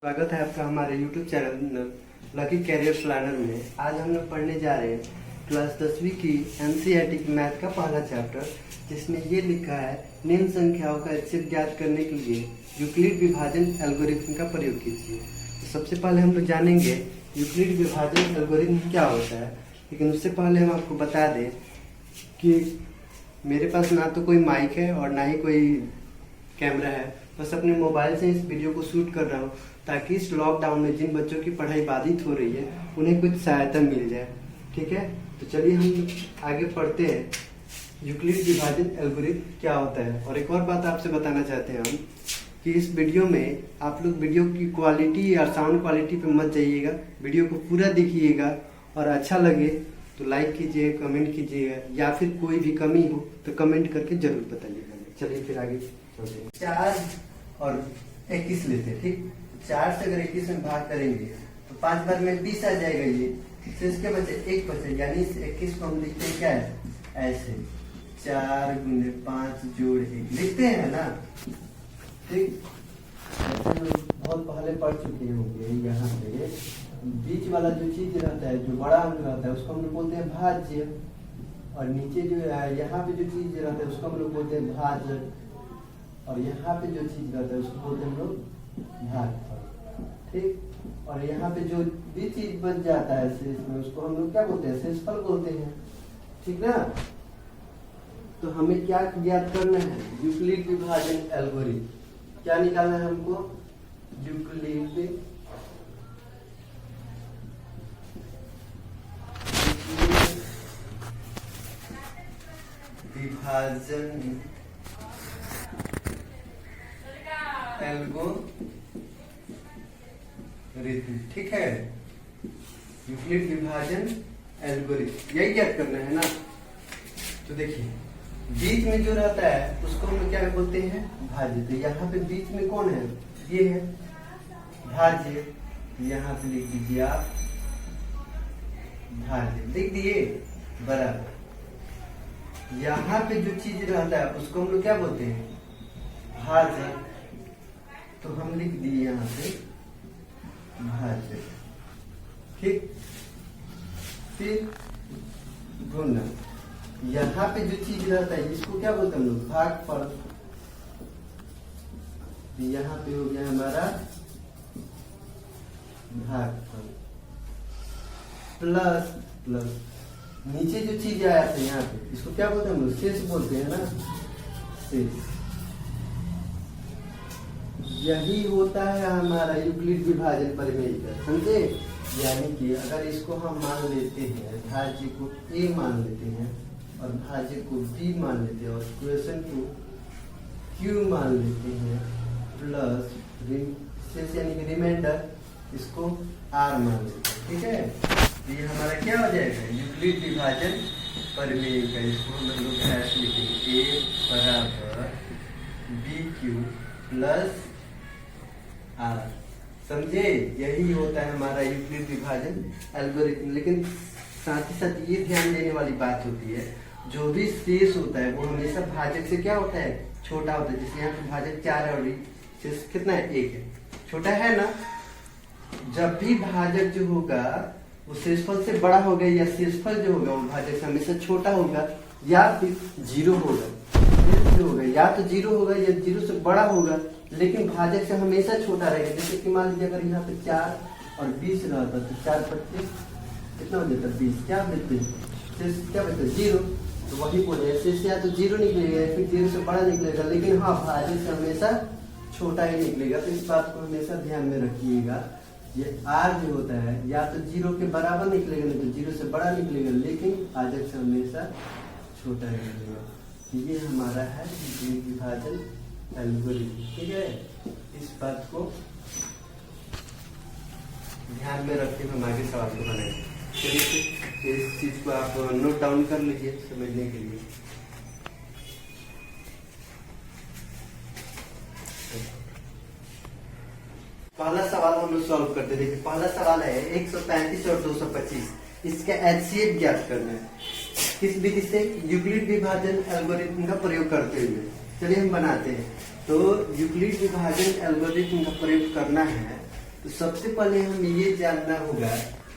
स्वागत है आपका हमारे YouTube channel Lucky Career Planner में। आज हम लोग पढ़ने जा रहे हैं क्लास 10वीं की NCERT की मैथ का पहला चैप्टर, जिसमें ये लिखा है निम्न संख्याओं का HCF ज्ञात करने के लिए यूक्लिड विभाजन एल्गोरिथम का प्रयोग कीजिए। तो सबसे पहले हम लोग जानेंगे यूक्लिड विभाजन एल्गोरिथम क्या होता है, लेकिन उससे पहले हम आपको बता दें कि मेरे पास ना तो कोई माइक है और ना ही कोई कैमरा है, बस अपने मोबाइल से इस वीडियो को शूट कर रहा हूँ ताकि इस लॉकडाउन में जिन बच्चों की पढ़ाई बाधित हो रही है उन्हें कुछ सहायता मिल जाए। ठीक है, तो चलिए हम आगे पढ़ते हैं यूक्लिड विभाजन एल्गोरिथम क्या होता है। और एक और बात आपसे बताना चाहते हैं हम कि इस वीडियो में आप लोग वीडियो की क्वालिटी और साउंड क्वालिटी पे मत जाइएगा, वीडियो को पूरा देखिएगा और अच्छा लगे तो लाइक कीजिए, कमेंट कीजिएगा, या फिर कोई भी कमी हो तो कमेंट करके जरूर बताइएगा। चलिए फिर आगे चलते हैं। 4 और 21 लेते हैं। ठीक, 4 से अगर 21 में भाग करेंगे तो 5 बार में 20 आ जाएगा। ये तो इसके बचे 1 बचे, यानी इस 21 को हम लिखते हैं क्या है, ऐसे 4 गुने 5 जोड़ 1 लिखते हैं ना। ठीक, ऐसे हम बहुत पहले पढ़ चुके होंगे। यहाँ पे बीच वाला जो चीज रहता है, जो बड़ा अंक रहता है, उसको हम लोग बोलते हैं भाज्य, और नीचे जो यहाँ पे जो चीज रहता है उसको हम लोग बोलते हैं भाजक, और यहाँ पे जो चीज रहता है उसको बोलते हैं हम लोग भागफल। ठीक, और यहाँ पे जो भी चीज बच जाता है शेष में उसको हम लोग क्या बोलते हैं, शेषफल बोलते हैं। ठीक ना, तो हमें क्या ज्ञात करना है, यूक्लिड विभाजन एल्गोरिथम क्या निकालना है हमको, यूक्लिड विभाजन एल्गोरिथम। ठीक है, यूक्लिड विभाजन एल्गोरिथम यही ज्ञात करना है ना। तो देखिए बीच में जो रहता है उसको हम क्या बोलते हैं, भाज्य। तो यहाँ पे बीच में कौन है, ये है भाज्य। यहाँ पे लिख दीजिए आप भाज्य, लिख दिए बराबर। यहाँ पे जो चीज रहता है उसको हम लोग क्या बोलते हैं, भाजक। तो हम लिख दिए यहाँ पे भाजक। ठीक, फिर गुणा। यहाँ पे जो चीज रहता है इसको क्या बोलते हैं हम लोग, भागफल। यहाँ पे हो गया हमारा भागफल प्लस प्लस नीचे जो चीज आया था यहाँ पे इसको क्या बोलते हैं हम लोग, शेष बोलते हैं ना, शेष। यही होता है हमारा यूक्लिड विभाजन प्रमेय का, समझे। यानी कि अगर इसको हम मान लेते हैं, भाज्य को a मान लेते हैं और भाज्य को b मान लेते हैं और क्वेश्चन को q मान लेते हैं, प्लस शेष यानी कि रिमाइंडर इसको r मान लेते हैं। ठीक है, तो ये हमारा क्या हो जाएगा, यूक्लिड विभाजन प्रमेय का। इसको हम लोग ऐसे लिखेंगे, a बराबर bq प्लस r। समझे, यही होता है हमारा यूक्लिड विभाजन एल्गोरिथम। लेकिन साथ ही साथ ये ध्यान देने वाली बात होती है, जो भी शेष होता है वो हमेशा भाजक से क्या होता है, छोटा होता है। जैसे यहाँ पे भाजक 4 है और शेष कितना है, 1 है, छोटा है ना। जब भी भाजक जो होगा वो शेषफल से बड़ा होगा, या शेषफल जो होगा वो भाजक से हमेशा छोटा होगा, या फिर 0 होगा। होगा या तो 0 होगा या 0 से बड़ा होगा, लेकिन भाजक से हमेशा छोटा रहेगा। जैसे कि मान लीजिए अगर यहाँ पे 4 और 20 रहता तो 4 25 कितना हो जाता, 20। क्या बचते क्या बचता, 0। तो वही बोले शेष या तो 0 निकलेगा या फिर 0 से बड़ा निकलेगा, लेकिन हाँ भाजक से हमेशा छोटा ही निकलेगा। तो इस बात को हमेशा ध्यान में रखिएगा। ये r जो होता है या तो 0 के बराबर निकलेगा, नहीं तो 0 से बड़ा निकलेगा, लेकिन भाजक से हमेशा छोटा ही निकलेगा। ये हमारा है विभाजन एल्गोरिथम। ठीक है, इस बात को ध्यान में रखते हुए हम आगे सवाल को बनाएंगे। चलिए इस चीज को आप नोट डाउन कर लीजिए समझने के लिए। पहला सवाल हम लोग सॉल्व करते। देखिए पहला सवाल है 135 और 225, इसका HCF ज्ञात करना है। किस विधि से, यूक्लिड विभाजन एल्गोरिथम का प्रयोग करते हुए। चलिए हम बनाते हैं। तो यूक्लिड विभाजन एल्गोरिथम का प्रयोग करना है तो सबसे पहले हमें ये जानना होगा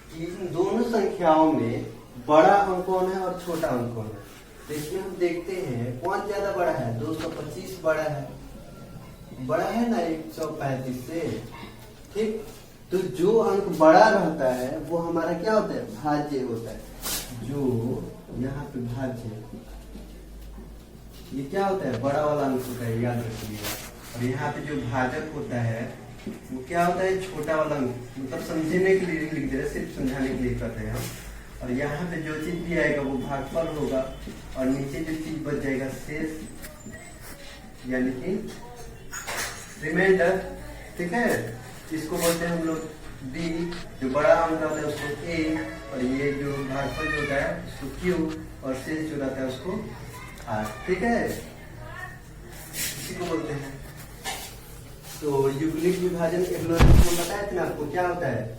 कि इन दोनों संख्याओं में बड़ा अंक कौन है और छोटा अंक कौन है। तो इसमें हम देखते हैं कौन ज्यादा बड़ा है। 225 बड़ा है ना 135 से। ठीक, तो जो अंक बड़ा रहता है वो हमारा क्या होता है, भाज्य होता है। जो यहाँ पे भाज्य, ये क्या होता है, बड़ा वाला अंक होता है, याद रखिएगा। और यहाँ पे जो भाजक होता है वो क्या होता है, छोटा वाला अंक। मतलब समझने के लिए लिख दे रहे, सिर्फ समझाने के लिए करते हैं हम। और यहाँ पे जो चीज भी आएगा वो भागफल होगा, और नीचे जो चीज बच जाएगा शेष, यानी कि रिमाइंडर। ठीक है, इसको बोलते हैं हम लोग बी। जो बड़ा अंक होता है उसको ए, और ये जो भागफल जो होता है उसको क्यू, और शेष जो रहता है उसको आर। ठीक है, इसी को बोलते हैं। तो यूक्लिड विभाजन एग्लोमेरेशन बताया था ना आपको, क्या होता है।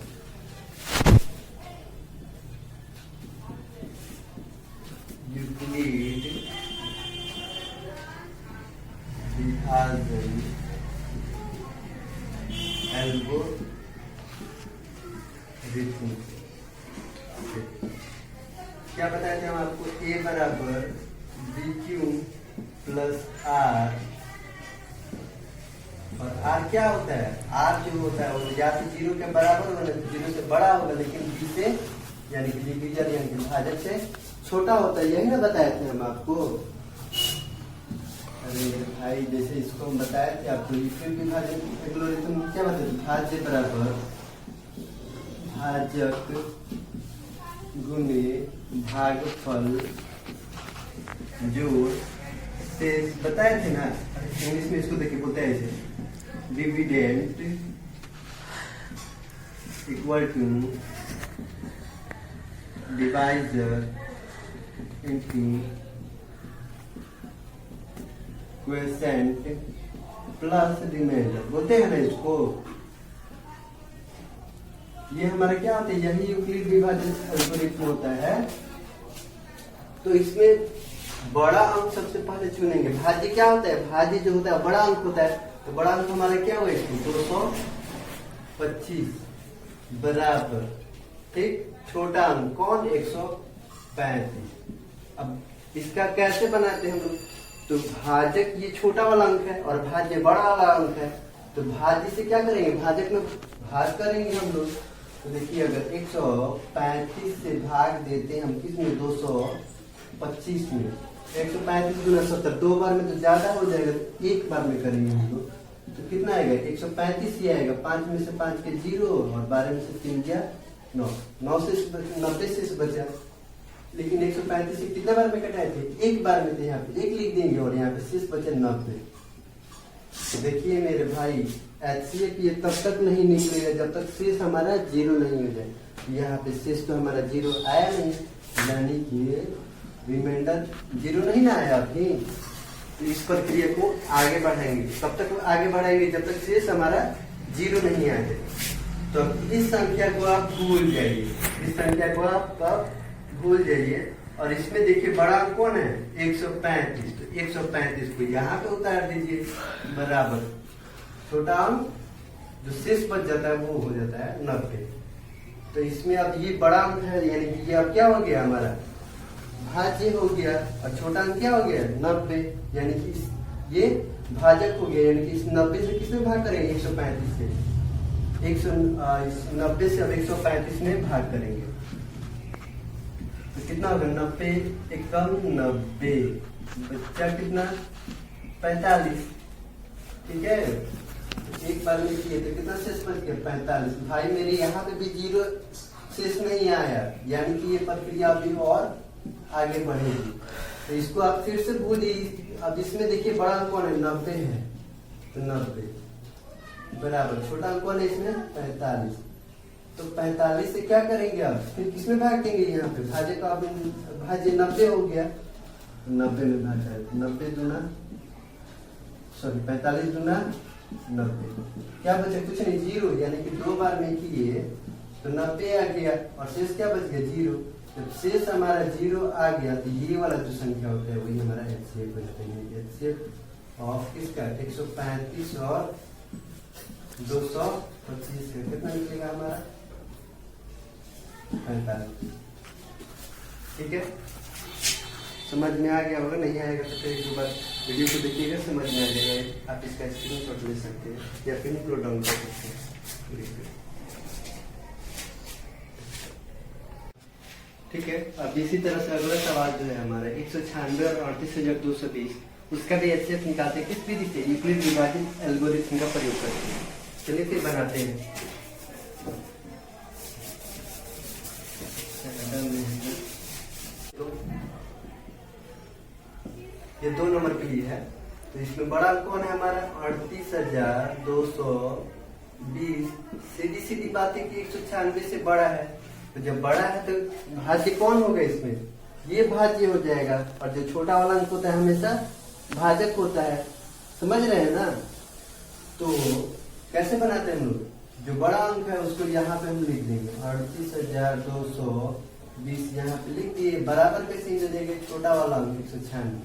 यूक्लिड विभाजन एल्गोरिथम क्या बताया थे हम आपको, ए बराबर बी क्यू प्लस आर। और आर क्या होता है, आर जो होता है वो या तो 0 के बराबर होगा, 0 से बड़ा होगा, लेकिन बी से यानी कि डिवीजन यानी कि विभाजक से छोटा होता है। यही ना बताए थे हम आपको। अरे भाई, जैसे इसको हम बताए थे आपको, यूक्लिड विभाजन एल्गोरिथम क्या बताते, भाज्य बराबर भाजक गुणे भागफल जोड़ शेष। बताए थे ना, इंग्लिश में इसको देखिए बोलते हैं ऐसे, dividend equal to divisor into quotient plus remainder. बोलते हैं ना इसको। ये हमारा क्या होता है, यही यूक्लिड विभाजन एल्गोरिथम होता है। तो इसमें बड़ा अंक सबसे पहले चुनेंगे। भाज्य क्या होता है, भाज्य जो होता है बड़ा अंक होता है। तो बड़ा अंक हमारा क्या हुआ, 225 बराबर, ठीक, छोटा अंक कौन, 135। अब इसका कैसे बनाते हैं हम लोग, तो भाजक ये छोटा वाला अंक है और भाज्य बड़ा वाला अंक है। तो भाज्य से क्या करेंगे, भाजक में भाग करेंगे हम लोग। तो देखिए, अगर 135 से भाग देते हैं हम किसमें, 225 में। 135 गुना 70, 2 बार में तो ज्यादा हो जाएगा, तो एक बार में करेंगे हम लोग। तो कितना आएगा, 135 ही आएगा। 5 में से 5 के 0, और 12 में से 3 गया 9। 9 से 90 से बचा। लेकिन 135 से कितने बार में कटाए थे, एक बार में थे। यहाँ पे एक लिख देंगे, और यहाँ पे शेष बचे 90। तो देखिए मेरे भाई, HCF ये तब तक नहीं निकलेगा जब तक शेष हमारा 0 नहीं हो जाए। यहाँ पे शेष तो हमारा 0 आया नहीं, यानी कि रिमाइंडर 0 नहीं ना आया अभी। तो इस प्रक्रिया को आगे बढ़ाएंगे, तब तक आगे बढ़ाएंगे जब तक शेष हमारा 0 नहीं आ जाए। तो इस संख्या को आप भूल जाइए, इस संख्या को आप भूल जाइए। और इसमें देखिए बड़ा अंक कौन है, 135। तो 135 को यहाँ पे उतार दीजिए, बराबर छोटा अंक जो शेष बच जाता है वो हो जाता है 90। तो इसमें अब ये बड़ा अंक है, यानी कि ये अब क्या हो गया, हमारा भाज्य हो गया। और छोटा अंक क्या हो गया, 90, यानी कि ये भाजक हो गया। यानी कि इस 90 से किसमें भाग करेंगे, 135 से। 190 से अब 135 में भाग करेंगे, तो कितना होगा, 90 एकम 90, बच्चा कितना, 45। ठीक है, एक बार में किए तो कितना शेष बच गया, 45। भाई मेरे यहाँ पे भी 0 शेष नहीं आया, यानी कि ये प्रक्रिया अभी और आगे बढ़ेगी। तो इसको आप फिर से भूलिए। अब इसमें देखिए बड़ा अंक कौन है, 90 है। तो 90 बराबर छोटा अंक कौन है इसमें, 45। तो 45 से क्या करेंगे आप, फिर किसमें भाग देंगे, यहाँ पे भाज्य का भाज्य 90 हो गया, 90 में भाग जाएगा। 90 दूना 45 दूना 90, क्या बचा, कुछ नहीं, 0। यानी कि 2 बार में किए तो 90 आ गया, और शेष क्या बच गया, 0। जब शेष हमारा 0 आ गया तो ये वाला जो संख्या होता है वही हमारा HCF हो जाता है। HCF ऑफ किसका, 135 और 225 से कितना निकलेगा हमारा 45। ठीक है, समझ में आ गया होगा, नहीं आएगा तो फिर एक बार वीडियो को देखिएगा, समझ में आ जाएगा। आप इसका स्क्रीनशॉट ले सकते हैं या फिर नोट डाउन कर सकते हैं। ठीक है, अब इसी तरह से अगला सवाल जो है हमारा 196 और 38,220, उसका भी एचसीएफ निकालते हैं किस विधि से, यूक्लिड विभाजन एल्गोरिथम का प्रयोग करते हैं। चलिए फिर बनाते हैं। तो ये 2 नंबर के लिए है, तो इसमें बड़ा कौन है हमारा 38,220। सीधी सीधी बात है कि 196 से बड़ा है, तो जब बड़ा है तो भाज्य कौन होगा इसमें, ये भाज्य हो जाएगा, और जो छोटा वाला अंक होता है हमेशा भाजक होता है। समझ रहे हैं ना। तो कैसे बनाते हैं हम लोग, जो बड़ा अंक है उसको यहाँ पे हम लिख देंगे 38,220, यहाँ पे लिख दिए, बराबर पे चिन्ह देंगे छोटा वाला अंक 196।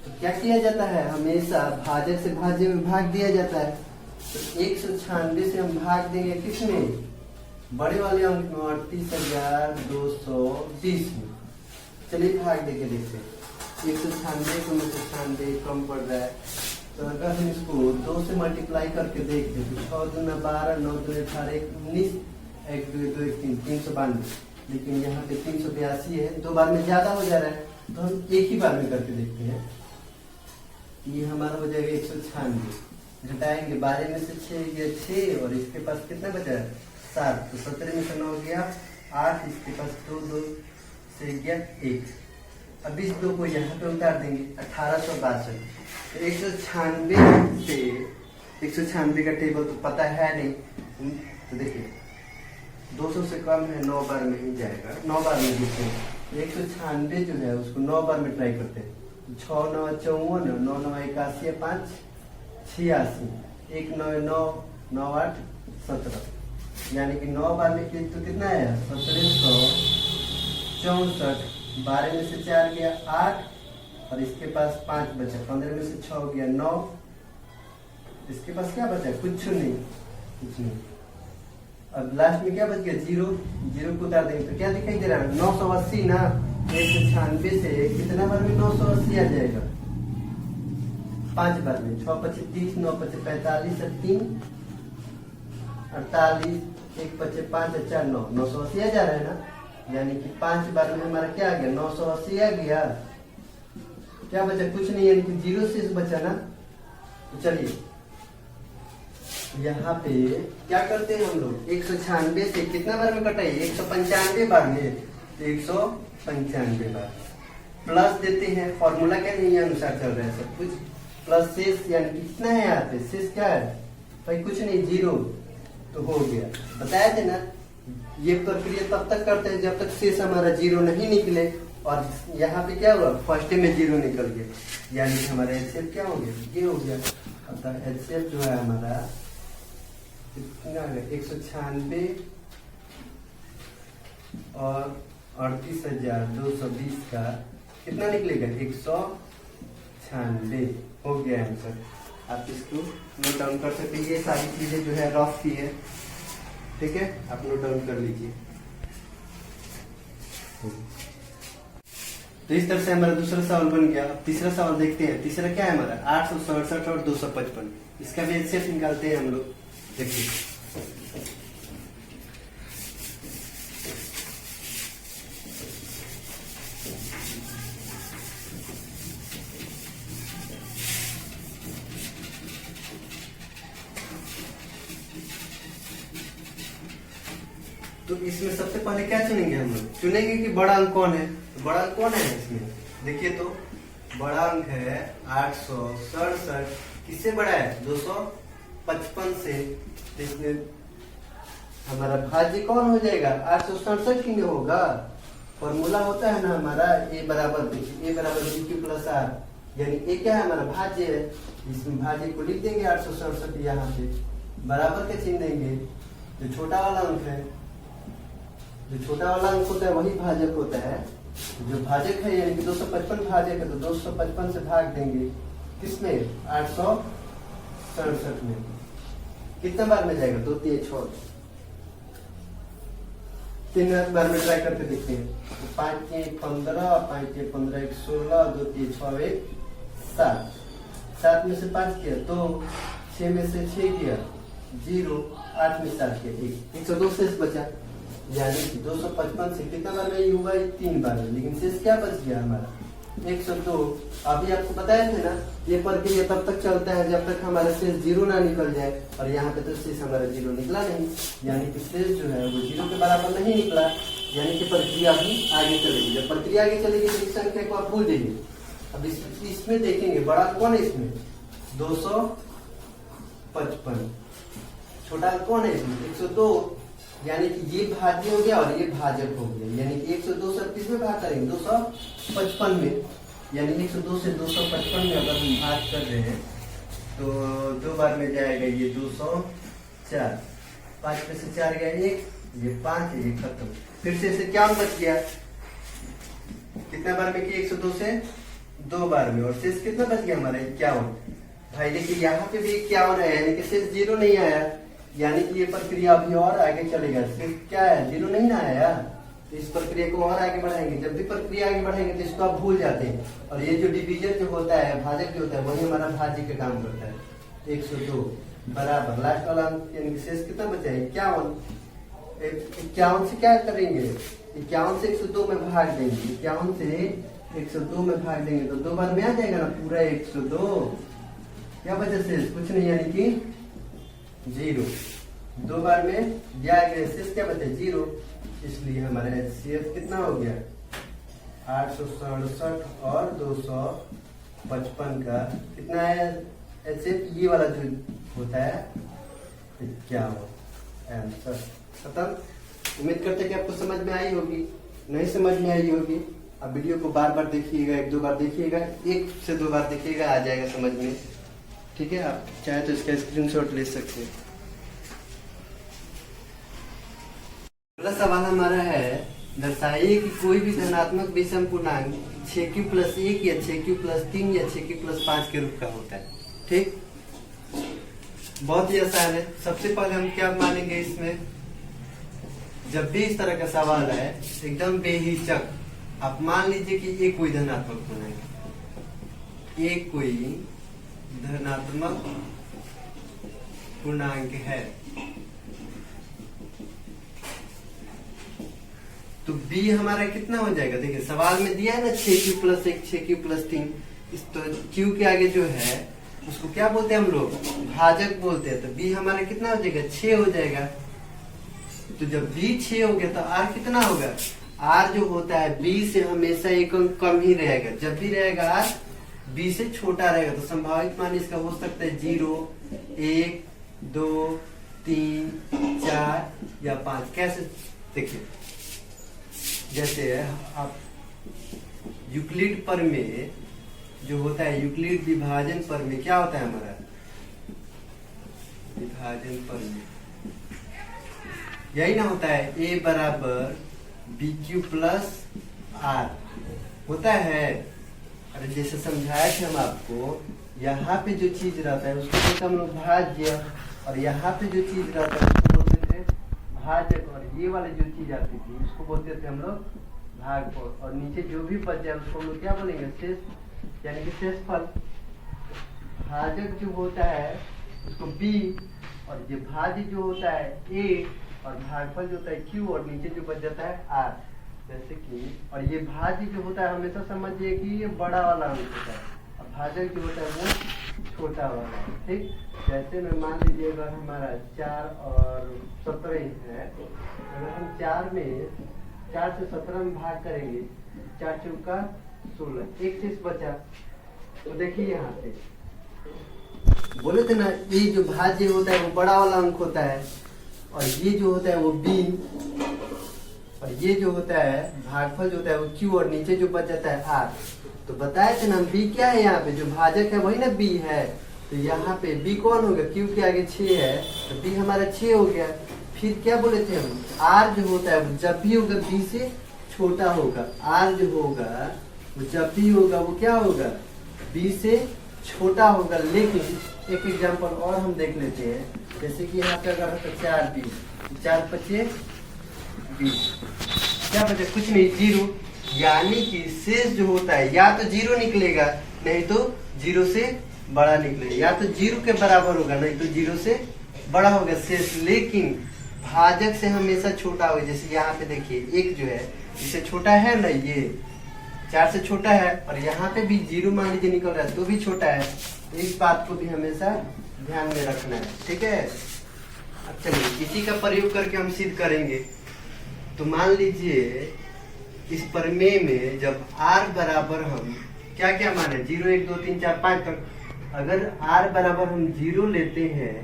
तो क्या किया जाता है, हमेशा भाजक से भाज्य में भाग दिया जाता है। तो 196 से हम भाग देंगे किसमें, बड़े वाले अंक में 38,220 में। चलिए भाग देके देखते हैं। 196 को 196 कम पड़ रहा है, तो अगर हम इसको 2 से मल्टीप्लाई करके देखते हैं तो 6 दूना 12, 9 दूना 18, 19, 1 2 2 1 3, 392। लेकिन यहाँ पे 382 है, 2 बार में ज्यादा हो जा रहा है, तो हम एक ही बार में करके देखते हैं। ये हमारा हो जाएगा 196, घटाएंगे 12 में से 6 गया 6, और इसके पास कितना बचा 7, तो 17 में से 9 गया 8, इसके पास 2 2 से गया 1। अब इस 2 को यहाँ पे उतार देंगे 1862। तो 196 से 196 का टेबल तो पता है नहीं, तो देखिए 200 से कम है, 9 बार में ही जाएगा, 9 बार में देखते हैं। 196 जो है उसको 9 बार में ट्राई करते हैं। 6 9 54, 9 9 81, 5 86, 1 9 9 9 8 17, यानी कि 9 बार में तो कितना है 1764। 12 में से 4 गया 8, और इसके पास 5 बचा, 15 में से 6 गया 9, इसके पास क्या बचा, कुछ नहीं। अब लास्ट में क्या बच गया 0, 0 को उतार देंगे तो क्या दिखाई दे रहा है 980 ना। 196 से कितना बार में 980 आ जाएगा, 5 बार में, 6 25 30, 9 25 45, 3 48, 1 25 5 4 9, 980 आ जा रहा है ना। यानी कि 5 बार में हमारा क्या आ गया 980 आ गया। क्या बचा, कुछ नहीं, यानी कि 0 से बचा ना। तो चलिए यहाँ पे क्या करते हैं हम लोग, 196 से कितना बार में कटाइए 195 बार में, तो 195 बार प्लस देते हैं। फॉर्मूला क्या नहीं अनुसार चल रहा है सब कुछ, प्लस शेष, यानी कितना है यहाँ पे शेष क्या है भाई, कुछ नहीं 0, तो हो गया। बताया थे ना, ये प्रक्रिया तब तक करते हैं जब तक शेष हमारा 0 नहीं निकले, और यहाँ पे क्या हुआ फर्स्ट में 0 निकल गया, यानी कि हमारा एचसीएफ क्या हो गया, ये हो गया। अतः एचसीएफ जो है हमारा कितना है 196 और 38,220 का कितना निकलेगा 196 हो गया आंसर। आप इसको नोट डाउन कर सकते हैं, ये सारी चीजें जो है रफ की है, ठीक है, आप नोट डाउन कर लीजिए। तो इस तरह से हमारा दूसरा सवाल बन गया। तीसरा सवाल देखते हैं। तीसरा क्या है हमारा 867 और 255, इसका भी एचसीएफ निकालते हैं हम लोग। देखिए तो इसमें सबसे पहले क्या चुनेंगे हम लोग, चुनेंगे कि बड़ा अंक कौन है। तो बड़ा अंक कौन है इसमें, देखिए तो बड़ा अंक है 867, किससे बड़ा है 255 से। तो इसमें हमारा भाज्य कौन हो जाएगा 867 की होगा। फॉर्मूला होता है ना हमारा a बराबर b q प्लस r, यानी a क्या है हमारा भाज्य है, इसमें भाज्य को लिख देंगे 867, यहाँ पे बराबर का चिन्ह देंगे। जो छोटा वाला अंक है, जो छोटा वाला अंक होता है वही भाजक होता है। जो भाजक है यानी कि 255 भाजक है, तो 255 से भाग देंगे किसमें 867 में। कितना बार में जाएगा? 2 3 6 3 बार में ट्राई करके देखते हैं। 5 3 15, 5 3 15 1 16, 2 3 6 1 7, 7 में से 5 किया तो 6 में से 6 किया 0, 8 में 7 किया 1, 102 शेष बचा। यानी कि 255 से कितना बार में ये हुआ? 3 बार में, लेकिन शेष क्या बच गया हमारा? 102। अभी आपको बताया थे ना, ये प्रक्रिया तब तक चलता है जब तक हमारा शेष 0 ना निकल जाए, और यहाँ पे तो शेष हमारा 0 निकला नहीं, यानी कि शेष जो है वो 0 के बराबर नहीं निकला, यानी कि प्रक्रिया भी आगे चलेगी। जब प्रक्रिया आगे चलेगी तो इस संख्या को आप भूल जाइए। अब इसमें देखेंगे बड़ा कौन है? इसमें 255, छोटा कौन है इसमें? 102, यानी कि ये भाज्य हो गया और ये भाजक हो गया, यानी कि 102 से किसमें भाग करेंगे? 255 में, यानी 102 से 255 में अगर हम भाग कर रहे हैं तो 2 बार में जाएगा ये 204, 5 में से 4 गया 1, ये 5 है, ये खत्म। फिर से इसे क्या बच गया? कितना बार में किया? 102 से 2 बार में, और शेष कितना बच गया हमारा? 51। भाई देखिए यहाँ पे भी 51 है, यानी कि शेष 0 नहीं आया, यानी कि ये प्रक्रिया अभी और आगे चलेगा। फिर क्या है? 0 नहीं ना आया, तो इस प्रक्रिया को और आगे बढ़ाएंगे। जब भी प्रक्रिया आगे बढ़ाएंगे तो इसको आप भूल जाते हैं, और ये जो डिवीजन जो होता है, भाजक जो होता है, वही हमारा भाज्य का काम करता है। 102 बराबर लास्ट वाला यानी कि शेष कितना बचा है? 51। 51 से क्या करेंगे? 51 से 102 में भाग देंगे, 51 से 102 में भाग देंगे तो 2 बार में आ जाएगा ना पूरा 102। क्या बचा शेष? कुछ नहीं, यानी कि 0। 2 बार में दिया गया शेष क्या बचा? 0। इसलिए हमारा HCF कितना हो गया? 867 और 255 का कितना है HCF? ये वाला जो होता है 51। आंसर खत्म। उम्मीद करते कि आपको समझ में आई होगी। नहीं समझ में आई होगी अब वीडियो को बार बार देखिएगा, 1 2 बार देखिएगा, 1 से 2 बार देखिएगा, आ जाएगा समझ में। ठीक है, आप चाहे तो इसका स्क्रीनशॉट ले सकते हैं। अगला सवाल हमारा है, दर्शाइए कि कोई भी धनात्मक विषम पूर्णांक 6q + 1 या 6q + 3 या 6q + 5 के रूप का होता है। ठीक, बहुत ही आसान है। सबसे पहले हम क्या मानेंगे इसमें, जब भी इस तरह का सवाल है एकदम बेहिचक आप मान लीजिए कि ये कोई धनात्मक पूर्णांक है, एक कोई धनात्मक पूर्णांक है, तो b हमारा कितना हो जाएगा? देखिए सवाल में दिया है ना 6q + 1 6q + 3, इस तो q के आगे जो है उसको क्या बोलते हैं हम लोग? भाजक बोलते हैं। तो b हमारा कितना हो जाएगा? 6 हो जाएगा। तो जब b 6 हो गया तो r कितना होगा? r जो होता है b से हमेशा एक अंक कम ही रहेगा। जब भी रहेगा r b से छोटा रहेगा, तो संभावित मान इसका हो सकता है 0 1 2 3 4 या 5। कैसे? देखिए जैसे आप यूक्लिड पर में जो होता है, यूक्लिड विभाजन पर में क्या होता है हमारा? विभाजन पर में यही ना होता है, a बराबर BQ + R होता है। अरे जैसे समझाए थे हम आपको, यहाँ पे जो चीज रहता है उसको बोलते हम लोग भाज्य, और यहाँ पे जो चीज रहता है उसको बोलते थे भाजक, और ये वाले जो चीज आती थी उसको बोलते थे हम लोग भागफल, और नीचे जो भी बच जाए उसको हम लोग क्या बोलेंगे? शेष, यानी कि शेषफल। भाजक जो होता है उसको B, और ये भाज्य जो होता है A, और भागफल जो होता है Q, और नीचे जो बच जाता है R। जैसे कि, और ये भाज्य जो होता है हमेशा समझिए कि ये बड़ा वाला अंक होता है, और भाजक जो होता है वो छोटा वाला है। ठीक, जैसे में मान लीजिए अगर हमारा 4 और 17 है, अगर हम 4 से 17 में भाग करेंगे, 4 चौका 16, एक शेष बचा। तो देखिए यहाँ पे बोले थे ना, ये जो भाज्य होता है वो बड़ा वाला अंक होता है, और ये जो होता है वो b, और ये जो होता है भागफल जो होता है वो q, और नीचे जो बच जाता है r। तो बताए थे ना b क्या है? यहाँ पे जो भाजक है वही ना b है, तो यहाँ पे b कौन होगा? q के आगे 6 है, तो b हमारा 6 हो गया। फिर क्या बोले थे हम? r जो होता है वो जब भी होगा b से छोटा होगा, r जो होगा वो जब भी होगा वो क्या होगा? b से छोटा होगा, लेकिन एक एग्जांपल और हम देख लेते हैं। जैसे कि यहाँ पे अगर है तो 4 4 पचे 20, क्या बचे? कुछ नहीं, 0। यानी कि शेष जो होता है या तो 0 निकलेगा, नहीं तो 0 से बड़ा निकलेगा, या तो 0 के बराबर होगा, नहीं तो 0 से बड़ा होगा शेष। लेकिन भाजक से हमेशा छोटा होगा। जैसे यहाँ पे देखिए, 1 जो है इससे छोटा है ना, ये 4 से छोटा है, और यहाँ पे भी 0 मान लीजिए निकल रहा है तो भी छोटा है। तो इस बात को भी हमेशा ध्यान में रखना है, ठीक है। अब चलिए इसी का प्रयोग करके हम सिद्ध करेंगे। तो मान लीजिए इस प्रमेय में जब r बराबर हम क्या क्या माने, 0 1 2 3 4 5 तक, अगर r बराबर हम 0 लेते हैं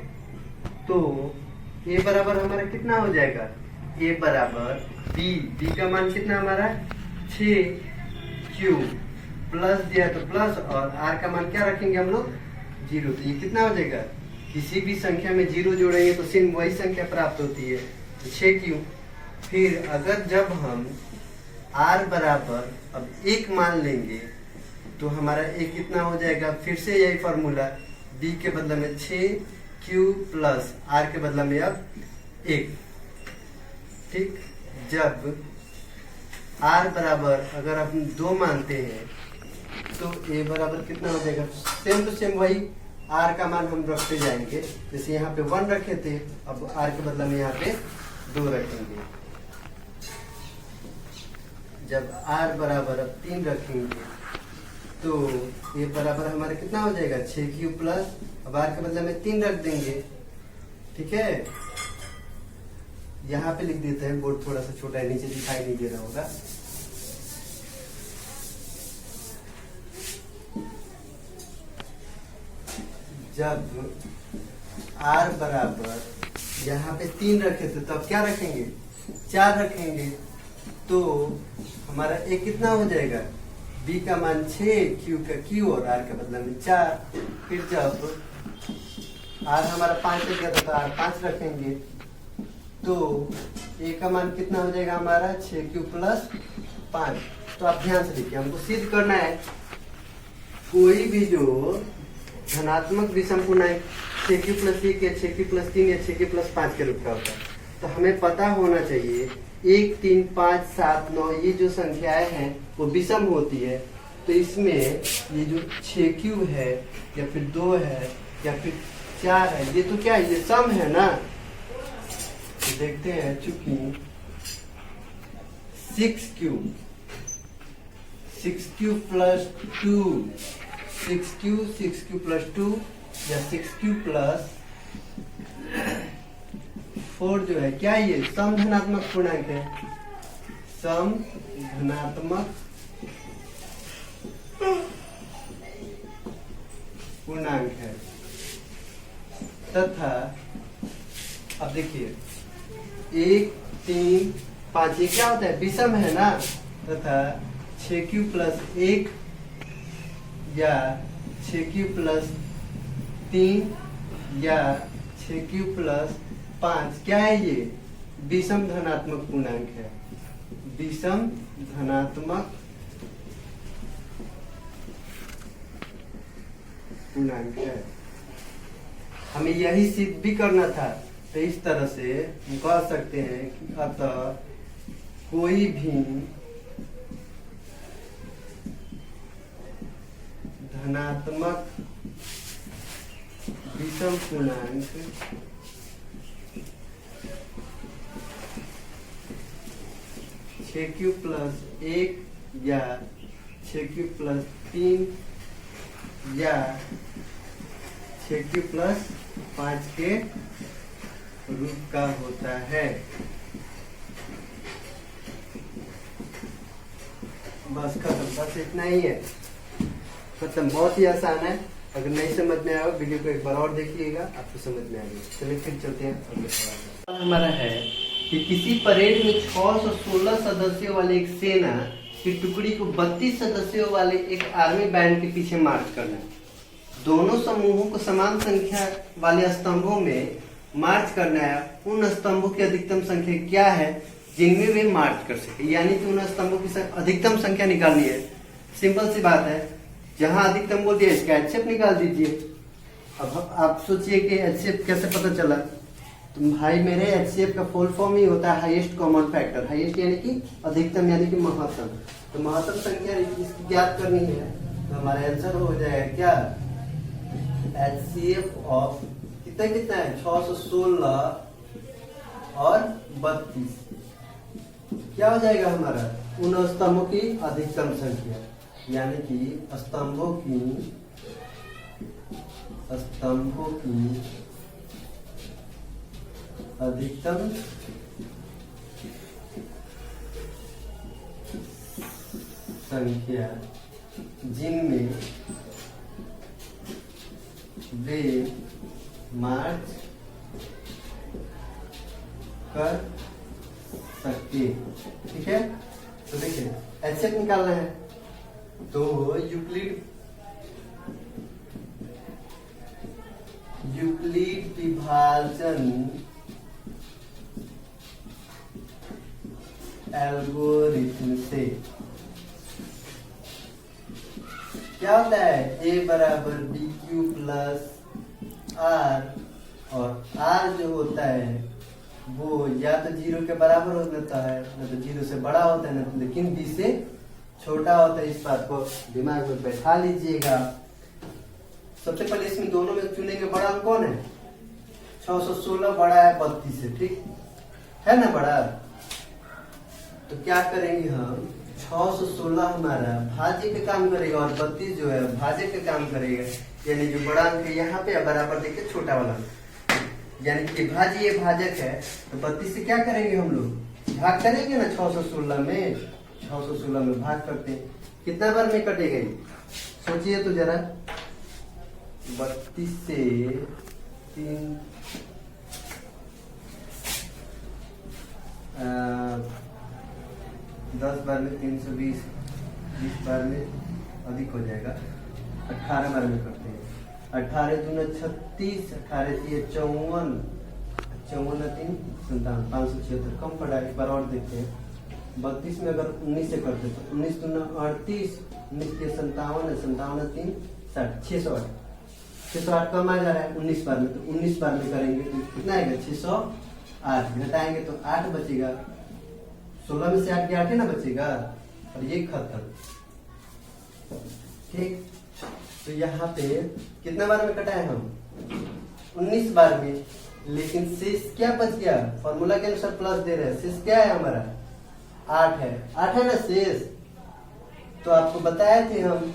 तो a बराबर हमारा कितना हो जाएगा? a बराबर b का मान कितना हमारा 6q, प्लस दिया तो प्लस, और r का मान क्या रखेंगे हम लोग? 0। तो ये कितना हो जाएगा? किसी भी संख्या में 0 जोड़ेंगे तो सेम वही संख्या प्राप्त होती है, तो 6q। फिर अगर जब हम r बराबर अब 1 मान लेंगे तो हमारा a कितना हो जाएगा? फिर से यही फॉर्मूला, b के बदले में 6q प्लस r के बदले में अब 1, ठीक। जब r बराबर अगर हम 2 मानते हैं तो a बराबर कितना हो जाएगा? सेम टू सेम वही r का मान हम रखते जाएंगे। जैसे यहाँ पे 1 रखे थे, अब r के बदले में यहाँ पे 2 रखेंगे। जब r बराबर अब 3 रखेंगे तो ये बराबर हमारा कितना हो जाएगा? 6q प्लस, अब r के बदले में 3 रख देंगे, ठीक है। यहाँ पे लिख देते हैं, बोर्ड थोड़ा सा छोटा है, नीचे दिखाई नहीं दे रहा होगा। जब r बराबर यहाँ पे 3 रखे थे तो अब क्या रखेंगे? 4 रखेंगे, तो हमारा a कितना हो जाएगा? b का मान 6, q का q और r का बदला में 4। फिर जब r हमारा 5 लग गया था तो r 5 रखेंगे, तो a का मान कितना हो जाएगा हमारा? 6q plus 5। तो आप ध्यान से देखिए, हमको सिद्ध करना है कोई भी जो धनात्मक विषम पूर्णांक 6q प्लस 1 या 6q प्लस 3 या 6q प्लस 5 के रूप का होता है, तो हमें पता होना चाहिए 1 3 5 7 9 ये जो संख्याएं हैं वो विषम होती है। तो इसमें ये जो 6q है या फिर 2 है या फिर 4 है, ये तो क्या है? ये सम है ना। तो देखते हैं, चूंकि 6q प्लस 2, 6q प्लस 2 या 6q प्लस 4 जो है, क्या ये सम धनात्मक पूर्णांक है? सम धनात्मक पूर्णांक है। तथा अब देखिए 1 3 5 ये क्या होता है? विषम है ना। तथा 6q प्लस 1 या 6q प्लस 3 या 6q प्लस 5 क्या है? ये विषम धनात्मक पूर्णांक है, विषम धनात्मक पूर्णांक है। हमें यही सिद्ध भी करना था। तो इस तरह से हम कह सकते हैं कि अतः कोई भी धनात्मक विषम पूर्णांक q प्लस 1 या 6q प्लस 3 या 6q प्लस 5 के रूप का होता है। बस खत्म, बस इतना ही है, खत्म। बहुत ही आसान है। अगर नहीं समझ में आया वीडियो को एक बार और देखिएगा, आपको समझ में आएगा। चलिए फिर चलते हैं अगले सवाल। हमारा है कि किसी परेड में 616 सदस्यों वाली एक सेना की टुकड़ी को 32 सदस्यों वाले एक आर्मी बैंड के पीछे मार्च करना है। दोनों समूहों को समान संख्या वाले स्तंभों में मार्च करना है। उन स्तंभों की अधिकतम संख्या क्या है जिनमें वे मार्च कर सके, यानी कि उन स्तंभों की अधिकतम संख्या निकालनी है। सिंपल सी बात है, जहां अधिकतम बोल दिया इसका HCF निकाल दीजिए। अब आप सोचिए कि HCF कैसे पता चला। तो भाई मेरे HCF का फुल फॉर्म ही होता है हाईएस्ट कॉमन फैक्टर। हाईएस्ट यानी कि अधिकतम यानी कि महत्तम। तो महत्तम संख्या इसकी ज्ञात करनी है, तो हमारा आंसर हो जाएगा क्या, HCF ऑफ कितना कितना है 616 और 32 क्या हो जाएगा हमारा, उन स्तंभों की अधिकतम संख्या, यानी कि स्तंभों की अधिकतम संख्या जिनमें वे मार्च कर सकते। ठीक है, तो देखिए HCF निकालना है, तो यूक्लिड विभाजन एल्गोरिथम से क्या होता है, A बराबर BQ प्लस R, और R जो होता है वो या तो 0 के बराबर होता है, ना तो 0 से बड़ा होता है, ना तो लेकिन B से छोटा होता है। इस बात को दिमाग में बैठा लीजिएगा। सबसे पहले इसमें दोनों में चुनेंगे बड़ा कौन है, 616 बड़ा है 32 से, ठीक है ना बड़ा। तो क्या करेंगे हम, 616 हमारा भाज्य का काम करेगा और 32 जो है भाज्य का काम करेगा, यानी जो बड़ा अंक है यहाँ पे बराबर देखिए छोटा वाला, यानी कि भाज्य ये भाजक है, तो 32 से क्या करेंगे हम लोग, भाग करेंगे ना 616 में, 616 में भाग करते हैं, कितना बार में कटेगा, सोचिए तो जरा, 32 से 3 10 बार में 320, 20 बार में अधिक हो जाएगा, 18 बार में करते हैं, 18 दूना 36, 18 3 54, 54 3 57, 576 कम पड़ा। एक बार और देखते हैं, 32 में अगर 19 से करते तो 19 दूना 38, 19 के 57, 57 3 60, 608 कम आ जा रहा है 19 बार में, तो 19 बार में करेंगे तो कितना आएगा 608, घटाएंगे तो 8 बचेगा, 16 में से 8 के 8 ही ना बचेगा, और ये खत्म। ठीक, तो यहाँ पे कितना बार में कटाए हम, 19 बार में, लेकिन शेष क्या बच गया, फॉर्मूला के अनुसार प्लस दे रहे हैं, शेष क्या है हमारा 8 है, 8 है ना शेष। तो आपको बताए थे हम,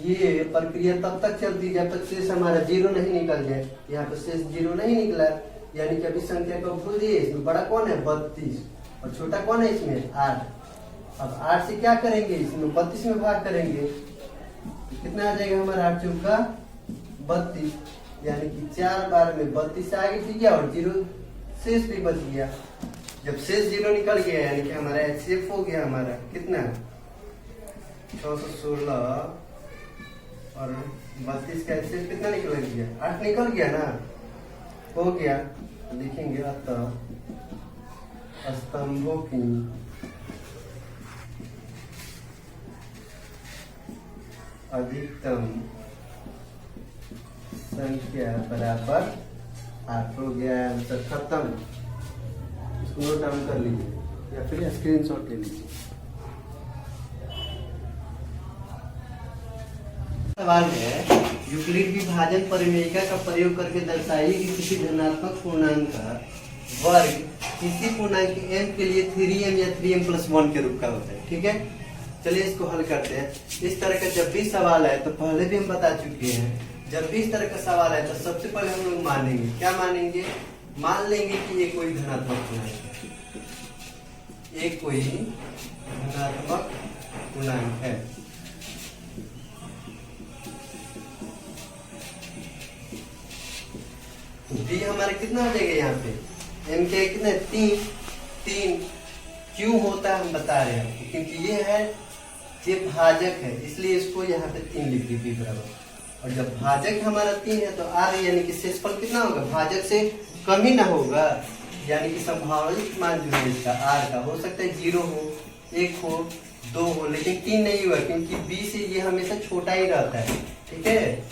ये प्रक्रिया तब तक चलती जब तक शेष हमारा 0 नहीं निकल जाए। यहाँ पे शेष 0 नहीं निकला, यानी कि अभी संख्या को भूल दिए। इसमें बड़ा कौन है 32 और छोटा कौन है इसमें 8। अब 8 से क्या करेंगे, इसमें 32 में भाग करेंगे, तो कितना आ जाएगा हमारा 8 चौका 32, यानी कि 4 बार में 32 से आगे ठीक है, और 0 शेष भी बच गया। जब शेष 0 निकल गया यानी कि हमारा HCF हो गया हमारा कितना 616 और 32 का HCF कितना निकल गया, 8 निकल गया ना, हो गया। लिखेंगे अतः स्तंभों की अधिकतम संख्या बराबर 8 हो गया, आंसर खत्म। इसको नोट डाउन कर लीजिए या फिर स्क्रीनशॉट ले लीजिए। सवाल है, यूक्लिड विभाजन परिमेयिका का प्रयोग करके दर्शाइए कि किसी धनात्मक पूर्णांक का वर्ग किसी पूर्णांक m के लिए 3m या 3m+1 के रूप का होता है। ठीक है, चलिए इसको हल करते हैं। इस तरह का जब भी सवाल है, तो पहले भी हम बता चुके हैं, जब भी इस तरह का सवाल है तो सबसे पहले हम लोग मानेंगे, क्या मानेंगे, मान लेंगे कि ये कोई धनात्मक पूर्णांक है, ये कोई धनात्मक पूर्णांक है। b हमारे कितना हो जाएगा, यहाँ पे m के कितने 3 क्यों होता है हम बता रहे हैं, क्योंकि ये है ये भाजक है, इसलिए इसको यहाँ पे 3 लिख दी b बराबर। और जब भाजक हमारा 3 है तो r यानी कि शेषफल कितना होगा, भाजक से कम ही ना होगा, यानी कि संभावित मान जो है इसका r का हो सकता है 0 हो 1 हो 2 हो, लेकिन 3 नहीं हुआ क्योंकि b से ये हमेशा छोटा ही रहता है। ठीक है,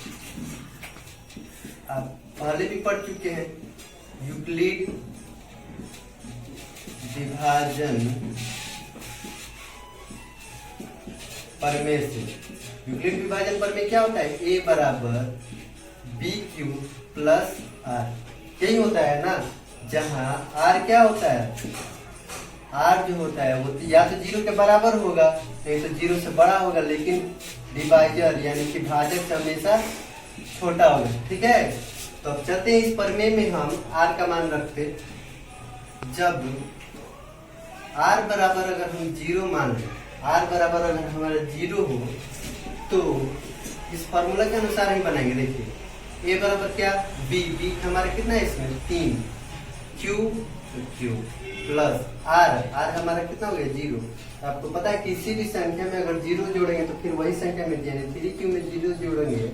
आप पहले भी पढ़ चुके हैं यूक्लिड विभाजन प्रमेय से। यूक्लिड विभाजन प्रमेय क्या होता है? a बराबर बी क्यू प्लस आर, यही होता है ना, जहां r क्या होता है? r जो होता है वो या तो 0 के बराबर होगा, नहीं तो 0 से बड़ा होगा, लेकिन डिवाइजर यानी कि भाजक से हमेशा छोटा होगा। ठीक है, तो अब चलते हैं इस प्रमेय में हम r का मान रखते। जब r बराबर अगर हम 0 मान लें, r बराबर अगर हमारा 0 हो तो इस फॉर्मूला के अनुसार ही बनाएंगे। देखिए a बराबर क्या? b, b हमारा कितना है इसमें? 3, q प्लस r हमारा कितना हो गया? 0। आपको पता है किसी भी संख्या में अगर 0 जोड़ेंगे तो फिर वही संख्या मिल जाएगी। 3q में 0 जोड़ेंगे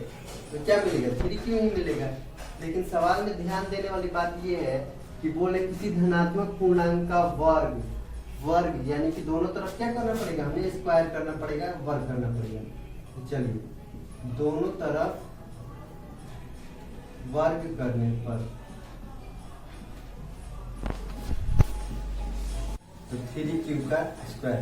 तो क्या मिलेगा? 3q ही मिलेगा। लेकिन सवाल में ध्यान देने वाली बात यह है कि बोले किसी धनात्मक पूर्णांक का वर्ग यानी कि दोनों तरफ क्या करना पड़ेगा? हमें स्क्वायर करना पड़ेगा, वर्ग करना पड़ेगा। तो चलिए, दोनों तरफ वर्ग करने पर तो 3q का स्क्वायर।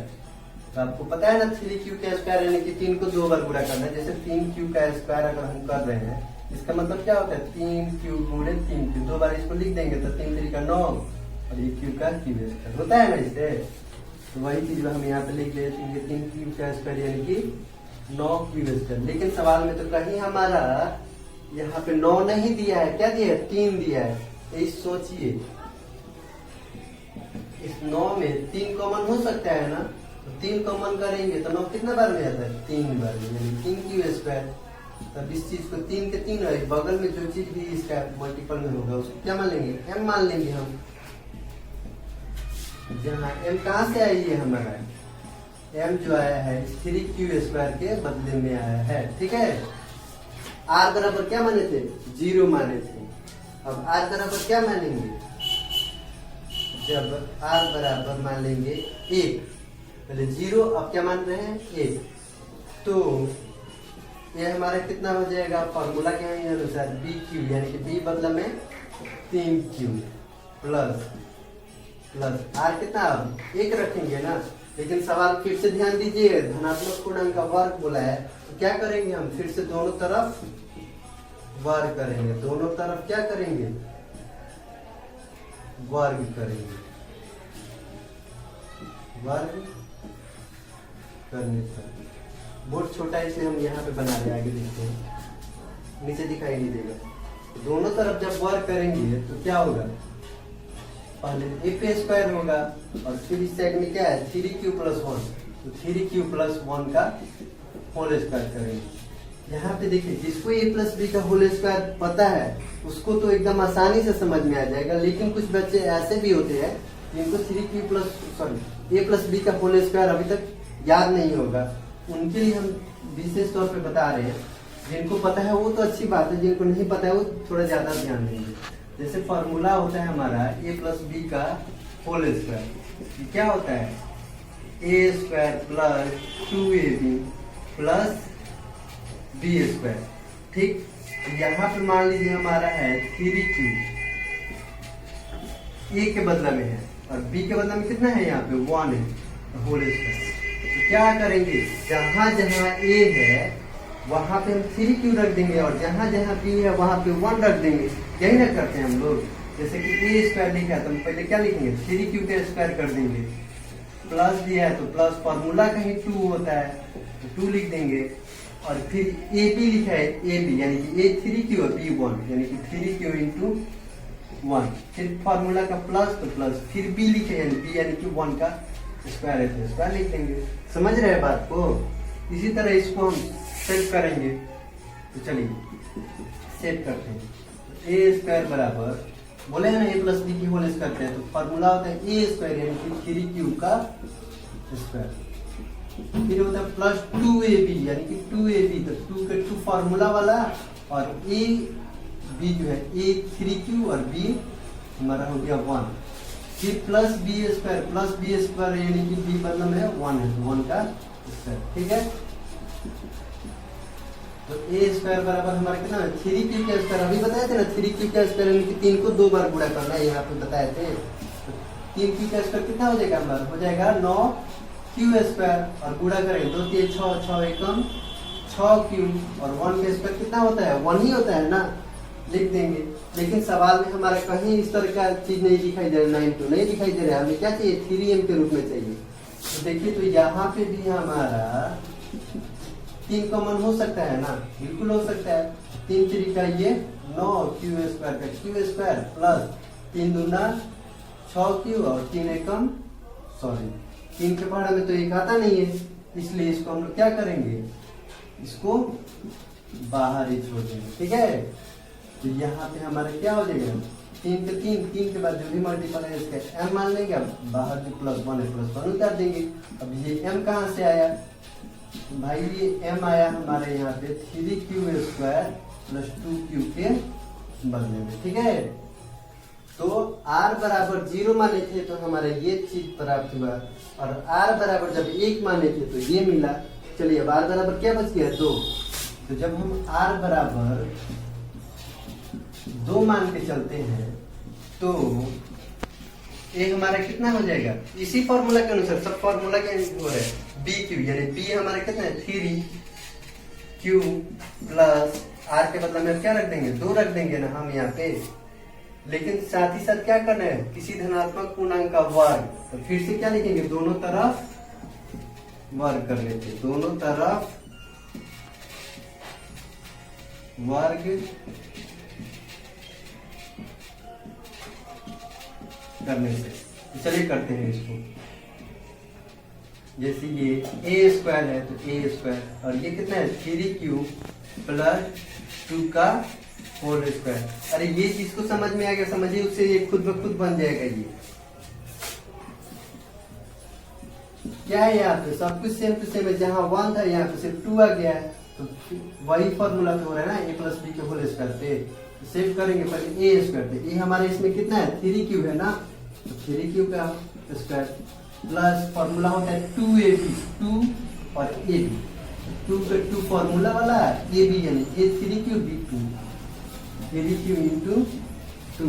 तो आपको पता है ना 3q का स्क्वायर यानी कि 3 को 2 बार गुणा करना है। जैसे 3q का स्क्वायर अगर हम कर रहे हैं, इसका मतलब क्या होता है? 3q गुणे 3q, 2 बार इसको लिख देंगे तो 3 3 का 9 और ये q का क्यू स्क्वायर होता है ना इससे। तो वही चीज हम यहाँ पे लिख देंगे 3q का स्क्वायर यानी कि 9q स्क्वायर। लेकिन सवाल में तो कहीं हमारा यहाँ पे 9 नहीं दिया है, क्या दिया है? 3 दिया है। तो इस सोचिए इस 9 में 3 कॉमन हो सकता है ना, तो 3 कॉमन करेंगे तो 9 कितना बार में आता है? 3 बार में, यानी 3q स्क्वायर। तब इस चीज को 3 के 3 और बगल में जो चीज भी इसका मल्टीपल में होगा उसको क्या मान लेंगे? m मान लेंगे हम। जहाँ m कहाँ से आई है? हमारा m जो आया है 3q स्क्वायर के बदले में आया है। ठीक है, r बराबर क्या माने थे? 0 माने थे। अब r बराबर क्या मानेंगे? जब r बराबर मान लेंगे 1, पहले 0, अब क्या मान रहे हैं? 1, तो ये हमारा कितना हो जाएगा? फॉर्मूला के अनुसार bq यानी कि b बदला में 3q प्लस r कितना? 1 रखेंगे ना। लेकिन सवाल फिर से ध्यान दीजिए, धनात्मक पूर्णांक का वर्ग बोला है, तो क्या करेंगे हम? फिर से दोनों तरफ वर्ग करेंगे। दोनों तरफ क्या करेंगे? वर्ग करेंगे। वर्ग करने पर बोर्ड छोटा है इसलिए हम यहाँ पे बना रहे हैं, आगे देखते हैं, नीचे दिखाई नहीं देगा। दोनों तरफ जब वर्ग करेंगे तो क्या होगा? पहले a पे स्क्वायर होगा और फिर इस साइड में क्या है? 3q प्लस 1, तो 3q प्लस 1 का होल स्क्वायर करेंगे। यहाँ पे देखिए, जिसको a प्लस बी का होल स्क्वायर पता है उसको तो एकदम आसानी से समझ में आ जाएगा। लेकिन कुछ बच्चे ऐसे भी होते हैं जिनको 3q plus a plus B का होल स्क्वायर अभी तक याद नहीं होगा। उनके लिए हम विशेष तौर पे बता रहे हैं। जिनको पता है वो तो अच्छी बात है, जिनको नहीं पता है वो थोड़ा ज्यादा ध्यान देंगे। जैसे फॉर्मूला होता है हमारा a प्लस बी का होल स्क्वायर, क्या होता है? a square plus 2ab plus B square. ठीक, यहाँ पे मान लीजिए हमारा है 3q, a के बदला में है और b के बदला में कितना है? यहाँ पे 1 है, होल स्क्वायर। तो क्या करेंगे? जहां जहां a है वहां पे हम 3q रख देंगे और जहां जहां b है वहां पे 1 रख देंगे। यही ना करते हैं हम लोग। जैसे कि a स्क्वायर लिखा है तो हम पहले क्या लिखेंगे? 3q का स्क्वायर कर देंगे। प्लस दिया है तो प्लस फॉर्मूला कहीं 2 होता है तो 2 लिख देंगे। और फिर ab लिखा है ab यानी कि a 3q और b 1 यानी कि 3q इंटू 1। फिर फॉर्मूला का प्लस तो प्लस, फिर b लिखे यानी b यानी कि 1 का स्क्वायर है तो स्क्वायर लिख देंगे। समझ रहे हैं बात को? इसी तरह इसको हम सेट करेंगे। तो चलिए सेट करते हैं। a स्क्वायर बराबर बोले हैं ना a प्लस बी की होल स्क्वायर करते हैं तो फॉर्मूला होता है a स्क्वायर यानी कि 3q का स्क्वायर। फिर होता है प्लस 2ab यानी कि 2ab, तो 2 के 2 फॉर्मूला वाला और a b जो है a 3q और b हमारा हो गया 1। फिर प्लस बी स्क्वायर यानी कि बी मतलब है 1 है, तो 1 का स्क्वायर, ठीक है। तो ए स्क्वायर बराबर हमारा कितना है 3q का स्क्वायर, अभी बताए थे ना 3q का स्क्वायर यानी कि 3 को 2 बार गुणा करना है, यहाँ पे बताए थे। तो 3q का स्क्वायर कितना हो जाएगा हमारा, हो जाएगा 9q स्क्वायर, और गुणा करेंगे 2 3 6 6 एकम 6q, और 1 का स्क्वायर कितना होता है 1 ही होता है ना, लिख देंगे। लेकिन सवाल में हमारा कहीं इस तरह का चीज नहीं दिखाई दे रहा, 9 नहीं दिखाई दे रहा है, हमें क्या चाहिए 3m के रूप में चाहिए। तो देखिए तो यहाँ पे भी हमारा 3 कॉमन हो सकता है ना, बिल्कुल हो सकता है। 3 3 का ये 9q स्क्वायर का q स्क्वायर प्लस 3 दूना 6q और 3 एकम 3 के पहाड़ा में तो एक आता नहीं है, इसलिए इसको हम लोग क्या करेंगे, इसको बाहर ही छोड़ देंगे, ठीक है। तो यहाँ पे हमारा क्या हो जाएगा 3 के 3 के बाद जो भी मल्टीपल है इसका m मान लेंगे, अब बाहर जो +1 है +1 उतार देंगे। अब ये m कहाँ से आया भाई, ये m आया हमारे यहाँ पे 3q स्क्वायर प्लस 2q के बदले में, ठीक है। तो r बराबर 0 माने थे तो हमारा ये चीज प्राप्त हुआ, और r बराबर जब 1 माने थे तो ये मिला। चलिए अब r बराबर क्या बच गया 2, तो जब हम r बराबर 2 मान के चलते हैं तो ये हमारा कितना हो जाएगा, इसी फॉर्मूला के अनुसार, सब फॉर्मूला के हो रहा है BQ, यानी B हमारा कितना है 3q प्लस r के बदले में क्या रख देंगे 2 रख देंगे ना हम यहाँ पे। लेकिन साथ ही साथ क्या करना है, किसी धनात्मक पूर्णांक का वर्ग, तो फिर से क्या लिखेंगे दोनों तरफ वर्ग कर लेते, दोनों तरफ वर्ग करने से। तो चलिए करते हैं इसको, जैसे ये a स्क्वायर है तो a स्क्वायर, और ये कितना है 3q प्लस 2 का होल स्क्वायर। अरे ये चीज को समझ में आ गया, समझिए उससे ये खुद ब खुद बन जाएगा। ये क्या है यहाँ पे सब कुछ सेम टू सेम है, जहाँ 1 था यहाँ पे सिर्फ 2 आ गया है, तो वही फॉर्मूला पे हो रहा है ना a प्लस बी के होल स्क्वायर पे। सेव करेंगे पहले a स्क्वायर पे, ये हमारे इसमें कितना है 3q है ना, तो 3q का स्क्वायर प्लस फॉर्मूला होता है 2ab, 2 और ab, 2 पे 2 फॉर्मूला वाला है, ab यानी a 3q b 2, 3q into 2,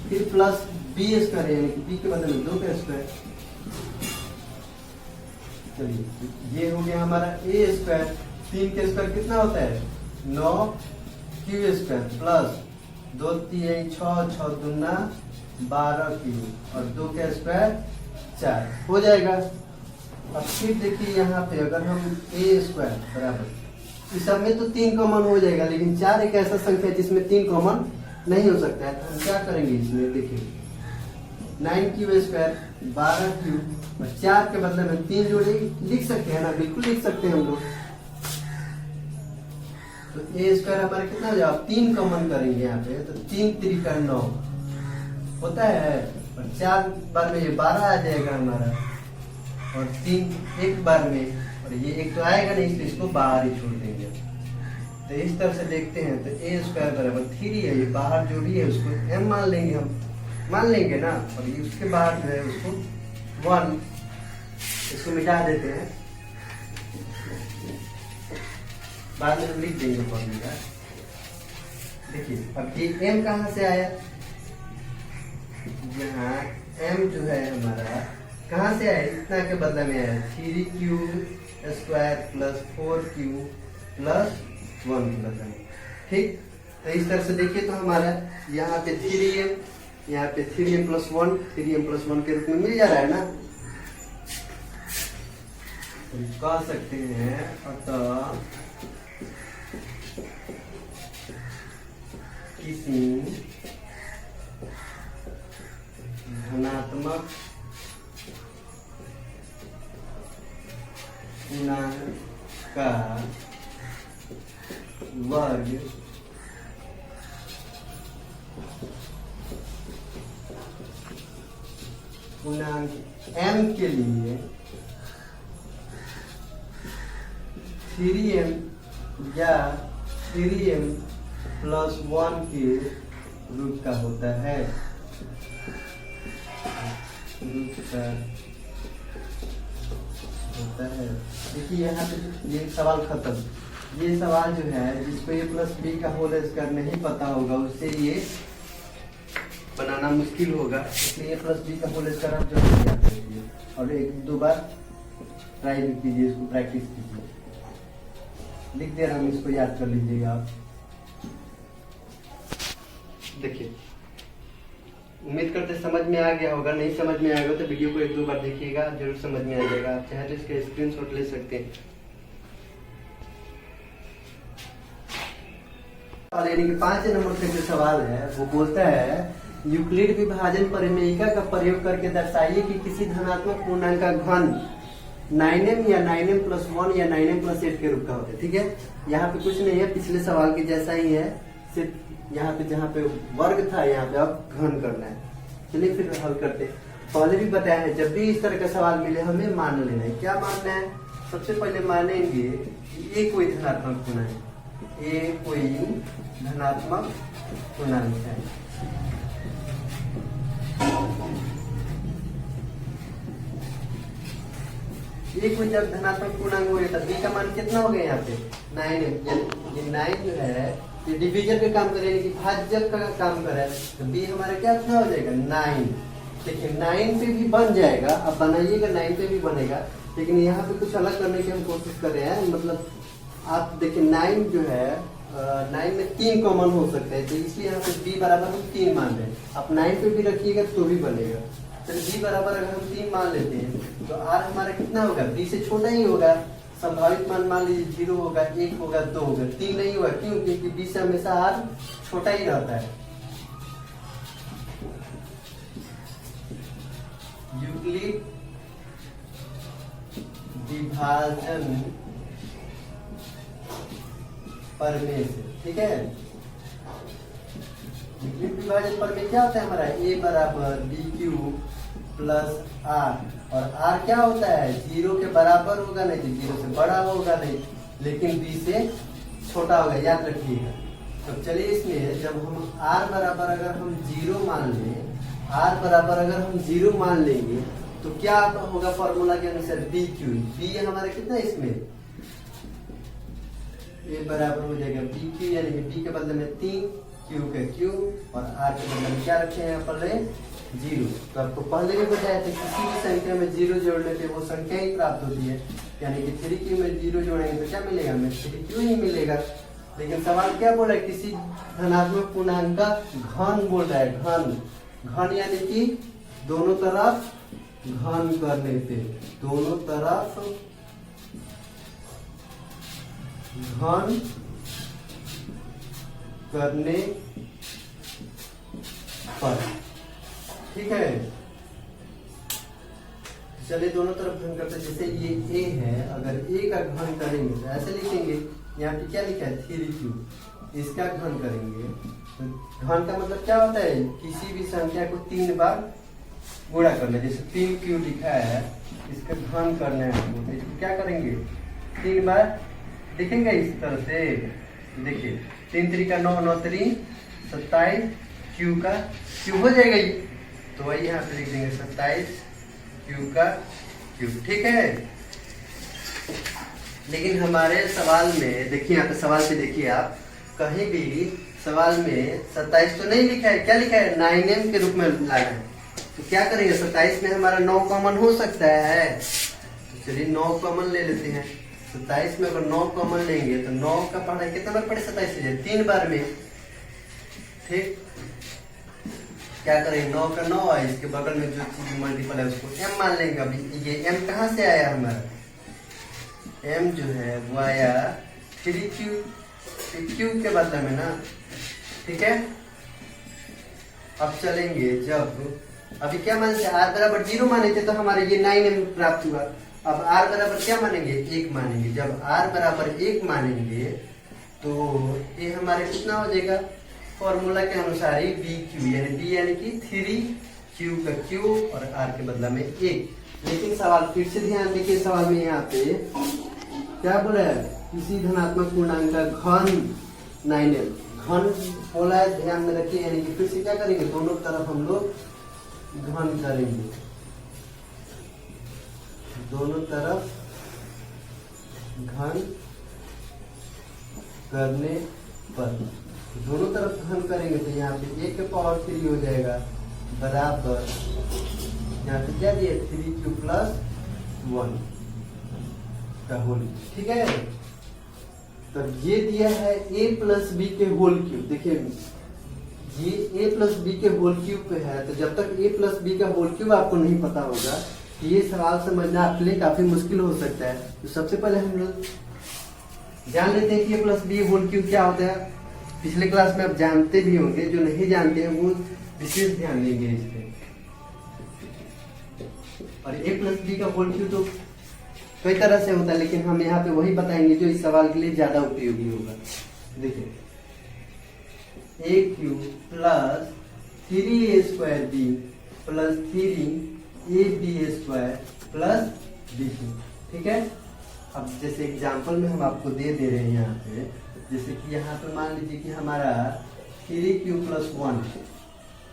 फिर प्लस b स्क्वायर यानी कि b के बदले में 2 का स्क्वायर। चलिए ये हो गया हमारा a स्क्वायर, 3 के स्क्वायर कितना होता है 9q स्क्वायर प्लस 2 3 6 6 दूना 12q और 2 का स्क्वायर 4 हो जाएगा। अब फिर देखिए यहाँ पे अगर हम a स्क्वायर बराबर, इस सब में तो 3 कॉमन हो जाएगा, लेकिन 4 एक ऐसा संख्या है जिसमें 3 कॉमन नहीं हो सकता है, तो हम क्या करेंगे इसमें देखिए 9q स्क्वायर 12q और 4 के बदले में 3 जोड़े लिख सकते हैं ना, बिल्कुल लिख सकते हैं हम लोग। तो a स्क्वायर हमारा कितना हो जाएगा, 3 कॉमन करेंगे यहाँ पे, तो 3 3 का 9 होता है, और 4 बार में ये 12 आ जाएगा हमारा, और 3 एक बार में, और ये एक तो आएगा नहीं इसलिए इसको बाहर ही छोड़ देंगे। तो इस तरह से देखते हैं, तो a स्क्वायर बराबर 3 है, ये बाहर जो भी है उसको m मान लेंगे, हम मान लेंगे ना, और ये उसके बाहर जो है उसको 1, इसको मिटा देते हैं, बाद में हम लिख देंगे फॉर्मूला। देखिए अब ये m कहाँ से आया, यहाँ m जो है हमारा कहाँ से आया, इतना के बदले में आया 3q square plus 4q plus 1 plus 1, ठीक। तो इस तरह से देखिए तो हमारा यहाँ पे 3m, यहाँ पे 3m प्लस 1, 3m प्लस 1 के रूप में मिल जा रहा है ना। तो कह सकते हैं अतः किसी धनात्मक पूर्णांक का वर्ग पूर्णांक m के लिए 3m या 3m प्लस 1 के रूप का होता है। रूट का होता है। देखिए यहाँ पे ये सवाल खत्म। ये सवाल जो है जिसको ए प्लस बी का होल स्क्वायर नहीं पता होगा उससे ये बनाना मुश्किल होगा, इसलिए ए प्लस बी का होल स्क्वायर आप जरूर याद रखिए और एक दो बार ट्राई भी कीजिए, इसको प्रैक्टिस कीजिए। लिख दे रहा हूँ, इसको याद कर लीजिएगा आप। देखिए उम्मीद करते समझ में आ गया होगा, नहीं समझ में आएगा तो वीडियो को एक दो बार देखिएगा, जरूर समझ में आ जाएगा। आप चाहे तो इसका स्क्रीनशॉट ले सकते हैं। यानी कि 5 नंबर का जो सवाल है वो बोलता है यूक्लिड विभाजन परिमेयिका का प्रयोग करके दर्शाइए कि किसी धनात्मक पूर्णांक का घन 9m या 9m+1 या 9m+8 के रूप का होता है। ठीक है, यहाँ पे कुछ नहीं है, पिछले सवाल के जैसा ही है, सिर्फ यहाँ पे जहाँ पे वर्ग था यहाँ पे अब घन करना है। चलिए फिर हल करते हैं। पहले भी बताया है जब भी इस तरह का सवाल मिले हमें मान लेना है। क्या मानना है? सबसे पहले मानेंगे कि ये कोई धनात्मक पूर्णांक है, ये कोई धनात्मक पूर्णांक है। ये कोई जब धनात्मक पूर्णांक हो गया तब बी का मान कितना हो गया? यहाँ पे 9 ये 9 जो है ये डिवीजन का काम करे कि भाज्य का काम करे, तो बी हमारा क्या कितना हो जाएगा? 9। देखिए 9 पे भी बन जाएगा, अब बनाइएगा 9 पे भी बनेगा, लेकिन यहाँ पे कुछ अलग करने की हम कोशिश कर रहे हैं। मतलब आप देखिए 9 जो है 9 में 3 कॉमन हो सकते हैं, तो इसलिए यहाँ पे बी बराबर हम 3 मान रहे हैं। आप 9 पे भी रखिएगा तो भी बनेगा। तो बी बराबर अगर हम 3 मान लेते हैं तो आर हमारा कितना होगा? बी से छोटा ही होगा। संभावित मान लीजिए 0 होगा, 1 होगा, 2 होगा, 3 नहीं होगा। क्यों? क्योंकि बी से हमेशा आर छोटा ही रहता है। यूक्लिड विभाजन प्रमेय से, ठीक है। यूक्लिड विभाजन प्रमेय क्या होता है हमारा? ए बराबर बी क्यूब प्लस आर, और आर क्या होता है? 0 के बराबर होगा नहीं, 0 से बड़ा होगा नहीं, लेकिन बी से छोटा होगा, याद रखिएगा। तो चलिए इसमें जब हम आर बराबर अगर हम 0 मान लें, आर बराबर अगर हम 0 मान लेंगे तो क्या होगा? फॉर्मूला के अनुसार बी क्यू, बी हमारा कितना है इसमें? ए बराबर हो जाएगा बी क्यू, यानी कि बी के बदले में 3, क्यू का क्यू, और आर के बदले में क्या रखे हैं यहाँ पर? 0। तो आपको पहले भी बताया था किसी भी संख्या में 0 जोड़ने पे वो संख्या ही प्राप्त होती है, यानी कि 3q में 0 जोड़ेंगे तो क्या मिलेगा? हमें 3q ही मिलेगा। लेकिन सवाल क्या बोल रहा है? किसी धनात्मक पूर्णांक का घन बोल रहा है। घन, घन यानी कि दोनों तरफ घन करने पे, दोनों तरफ घन करने पर, ठीक है। चलिए दोनों तरफ घन करते, जैसे ये a है, अगर a का घन करेंगे तो ऐसे लिखेंगे। यहाँ पे क्या लिखा है? 3q, इसका घन करेंगे तो घन का मतलब क्या होता है? किसी भी संख्या को 3 बार गुणा करना। जैसे 3q लिखा है, इसका घन करना है हमको, तो इसको क्या करेंगे? 3 बार लिखेंगे इस तरह से। देखिए 3 3 का 9, 9 3 27, q का q हो जाएगा ये, तो वही यहाँ पे लिख देंगे 27 q का q, ठीक है। लेकिन हमारे सवाल में देखिए, यहाँ पे सवाल पे देखिए आप, कहीं भी सवाल में 27 तो नहीं लिखा है। क्या लिखा है? 9m के रूप में लाना है। तो क्या करेंगे? 27 में हमारा 9 कॉमन हो सकता है, तो चलिए 9 कॉमन ले लेते हैं। 27 में अगर 9 कॉमन लेंगे तो 9 का पढ़ाई कितना बार पढ़े? 27 से 3 बार में, ठीक। क्या करेंगे? 9 का 9 है, इसके बगल में जो चीज मल्टीपल है उसको m मान लेंगे। अभी ये m कहाँ से आया हमारा? m जो है वो आया 3q, q के बदले में ना, ठीक है। अब चलेंगे, जब अभी क्या माने? r बराबर 0 माने थे तो हमारे ये 9m प्राप्त हुआ। अब r बराबर क्या मानेंगे? 1 मानेंगे। जब r बराबर 1 मानेंगे तो ये हमारे कितना हो जाएगा? फॉर्मूला के अनुसार ही बी क्यू, यानी बी यानी कि 3q का q और r के बदला में 1। लेकिन सवाल फिर से ध्यान देखिए, सवाल में यहाँ पे क्या बोला है? किसी धनात्मक पूर्णांक का घन 9m, घन बोला है, ध्यान में रखिए। यानी कि फिर से क्या करेंगे? दोनों तरफ हम लोग घन करेंगे। दोनों तरफ घन करने पर, दोनों तरफ घन करेंगे तो यहाँ पे a के पावर 3 हो जाएगा बराबर, यहाँ पे क्या दिया 3q प्लस 1 का होल, ठीक है। तब ये दिया है a प्लस बी के होल क्यूब। देखिए ये a प्लस बी के होल क्यूब पे है, तो जब तक a प्लस बी का होल क्यूब आपको नहीं पता होगा तो ये सवाल समझना आपके लिए काफी मुश्किल हो सकता है। तो सबसे पहले हम लोग जान लेते हैं कि a plus B whole cube क्या होता है। पिछले क्लास में आप जानते भी होंगे, जो नहीं जानते हैं वो विशेष ध्यान देंगे इस पे। और a प्लस बी का होल क्यूब तो कई तरह से होता है, लेकिन हम यहाँ पे वही बताएंगे जो इस सवाल के लिए ज्यादा उपयोगी होगा। देखिए a cube plus 3a² b plus 3ab² plus b cube, ठीक है। अब जैसे एग्जांपल में हम आपको दे रहे हैं यहाँ पे, जैसे कि यहाँ पे मान लीजिए कि हमारा 3q प्लस 1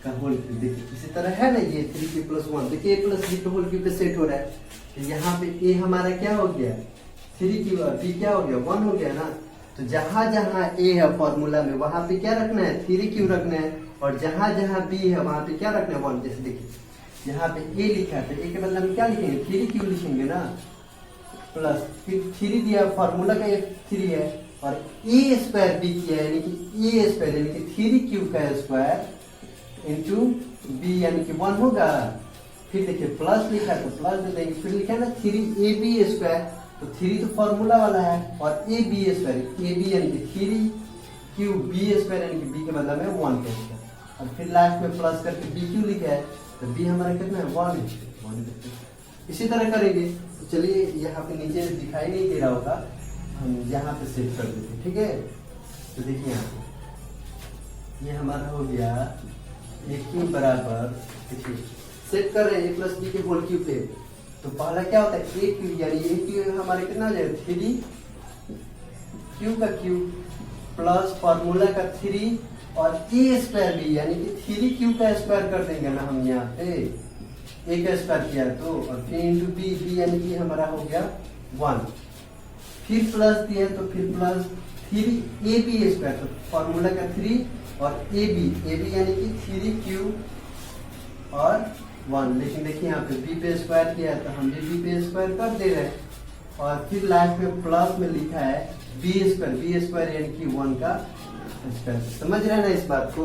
का होल क्यूब, देखिए इसी तरह है ना ये 3q प्लस 1, देखिए a प्लस बी का होल क्यूब पे सेट हो रहा है। तो यहाँ पे a हमारा क्या हो गया 3q और b क्या हो गया 1 हो गया ना। तो जहां जहां a है फॉर्मूला में वहां पे क्या रखना है 3q रखना है, और जहां जहां b है वहां पे क्या रखना है 1। जैसे देखिए यहाँ पे a लिखा है तो a के बदले में क्या लिखेंगे 3q लिखेंगे ना, प्लस फिर 3 दिया फॉर्मूला का 3 है, और a² b किया यानी कि a² यानी कि 3q का स्क्वायर इंटू b यानी कि 1 होगा। फिर देखिए प्लस लिखा है तो प्लस दे देंगे, फिर लिखा है ना 3ab², तो 3 तो फॉर्मूला वाला है, और ab² यानी कि 3qb² यानी कि b के बदला में 1 का स्क्वायर, और फिर लास्ट में प्लस करके bq लिखा है तो b हमारा कितना है 1। इसी तरह करेंगे। तो चलिए यहाँ पे नीचे दिखाई नहीं दे रहा होगा, हम यहाँ पे सेट कर देते हैं, ठीक है। तो देखिए यहाँ पे ये हमारा हो गया a क्यूब बराबर, देखिए सेट कर रहे हैं a प्लस बी के होल क्यूब पे। तो पहला क्या होता है a क्यूब, यानी a क्यूब हमारे कितना हो जाएगा 3q का क्यूब प्लस फॉर्मूला का 3 और a² भी यानी कि 3q का स्क्वायर कर देंगे ना हम यहाँ पे, a का स्क्वायर किया तो, और फिर इंटू b यानी कि हमारा हो गया 1, फिर प्लस दिया तो फिर प्लस 3ab², तो फॉर्मूला का 3 और ab यानी कि 3q और 1। लेकिन देखिए यहाँ पे b पे स्क्वायर किया है तो हम भी b पे स्क्वायर कर दे रहे हैं, और फिर लास्ट में प्लस में लिखा है b² यानी कि 1 का स्क्वायर। समझ रहे हैं ना इस बात को।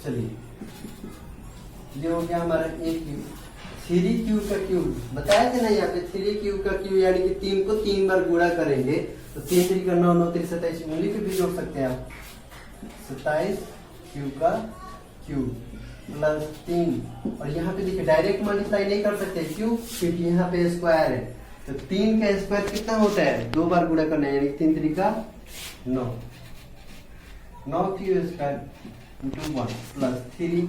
चलिए ये हो गया हमारा a क्यूब, 3q का क्यूब बताया था ना यहाँ पे 3q का क्यूब यानी कि 3 को 3 बार गुणा करेंगे तो 3 3 का 9 9 3 27 उंगली पे भी जोड़ सकते हैं आप, 27q का क्यूब प्लस 3, और यहाँ पे देखिए डायरेक्ट मल्टीप्लाई नहीं कर सकते क्यों, क्योंकि यहाँ पे स्क्वायर है। तो 3 का स्क्वायर कितना होता है 2 बार गुणा करना है, यानी 3 3 का 9, 9q² into 1 plus 3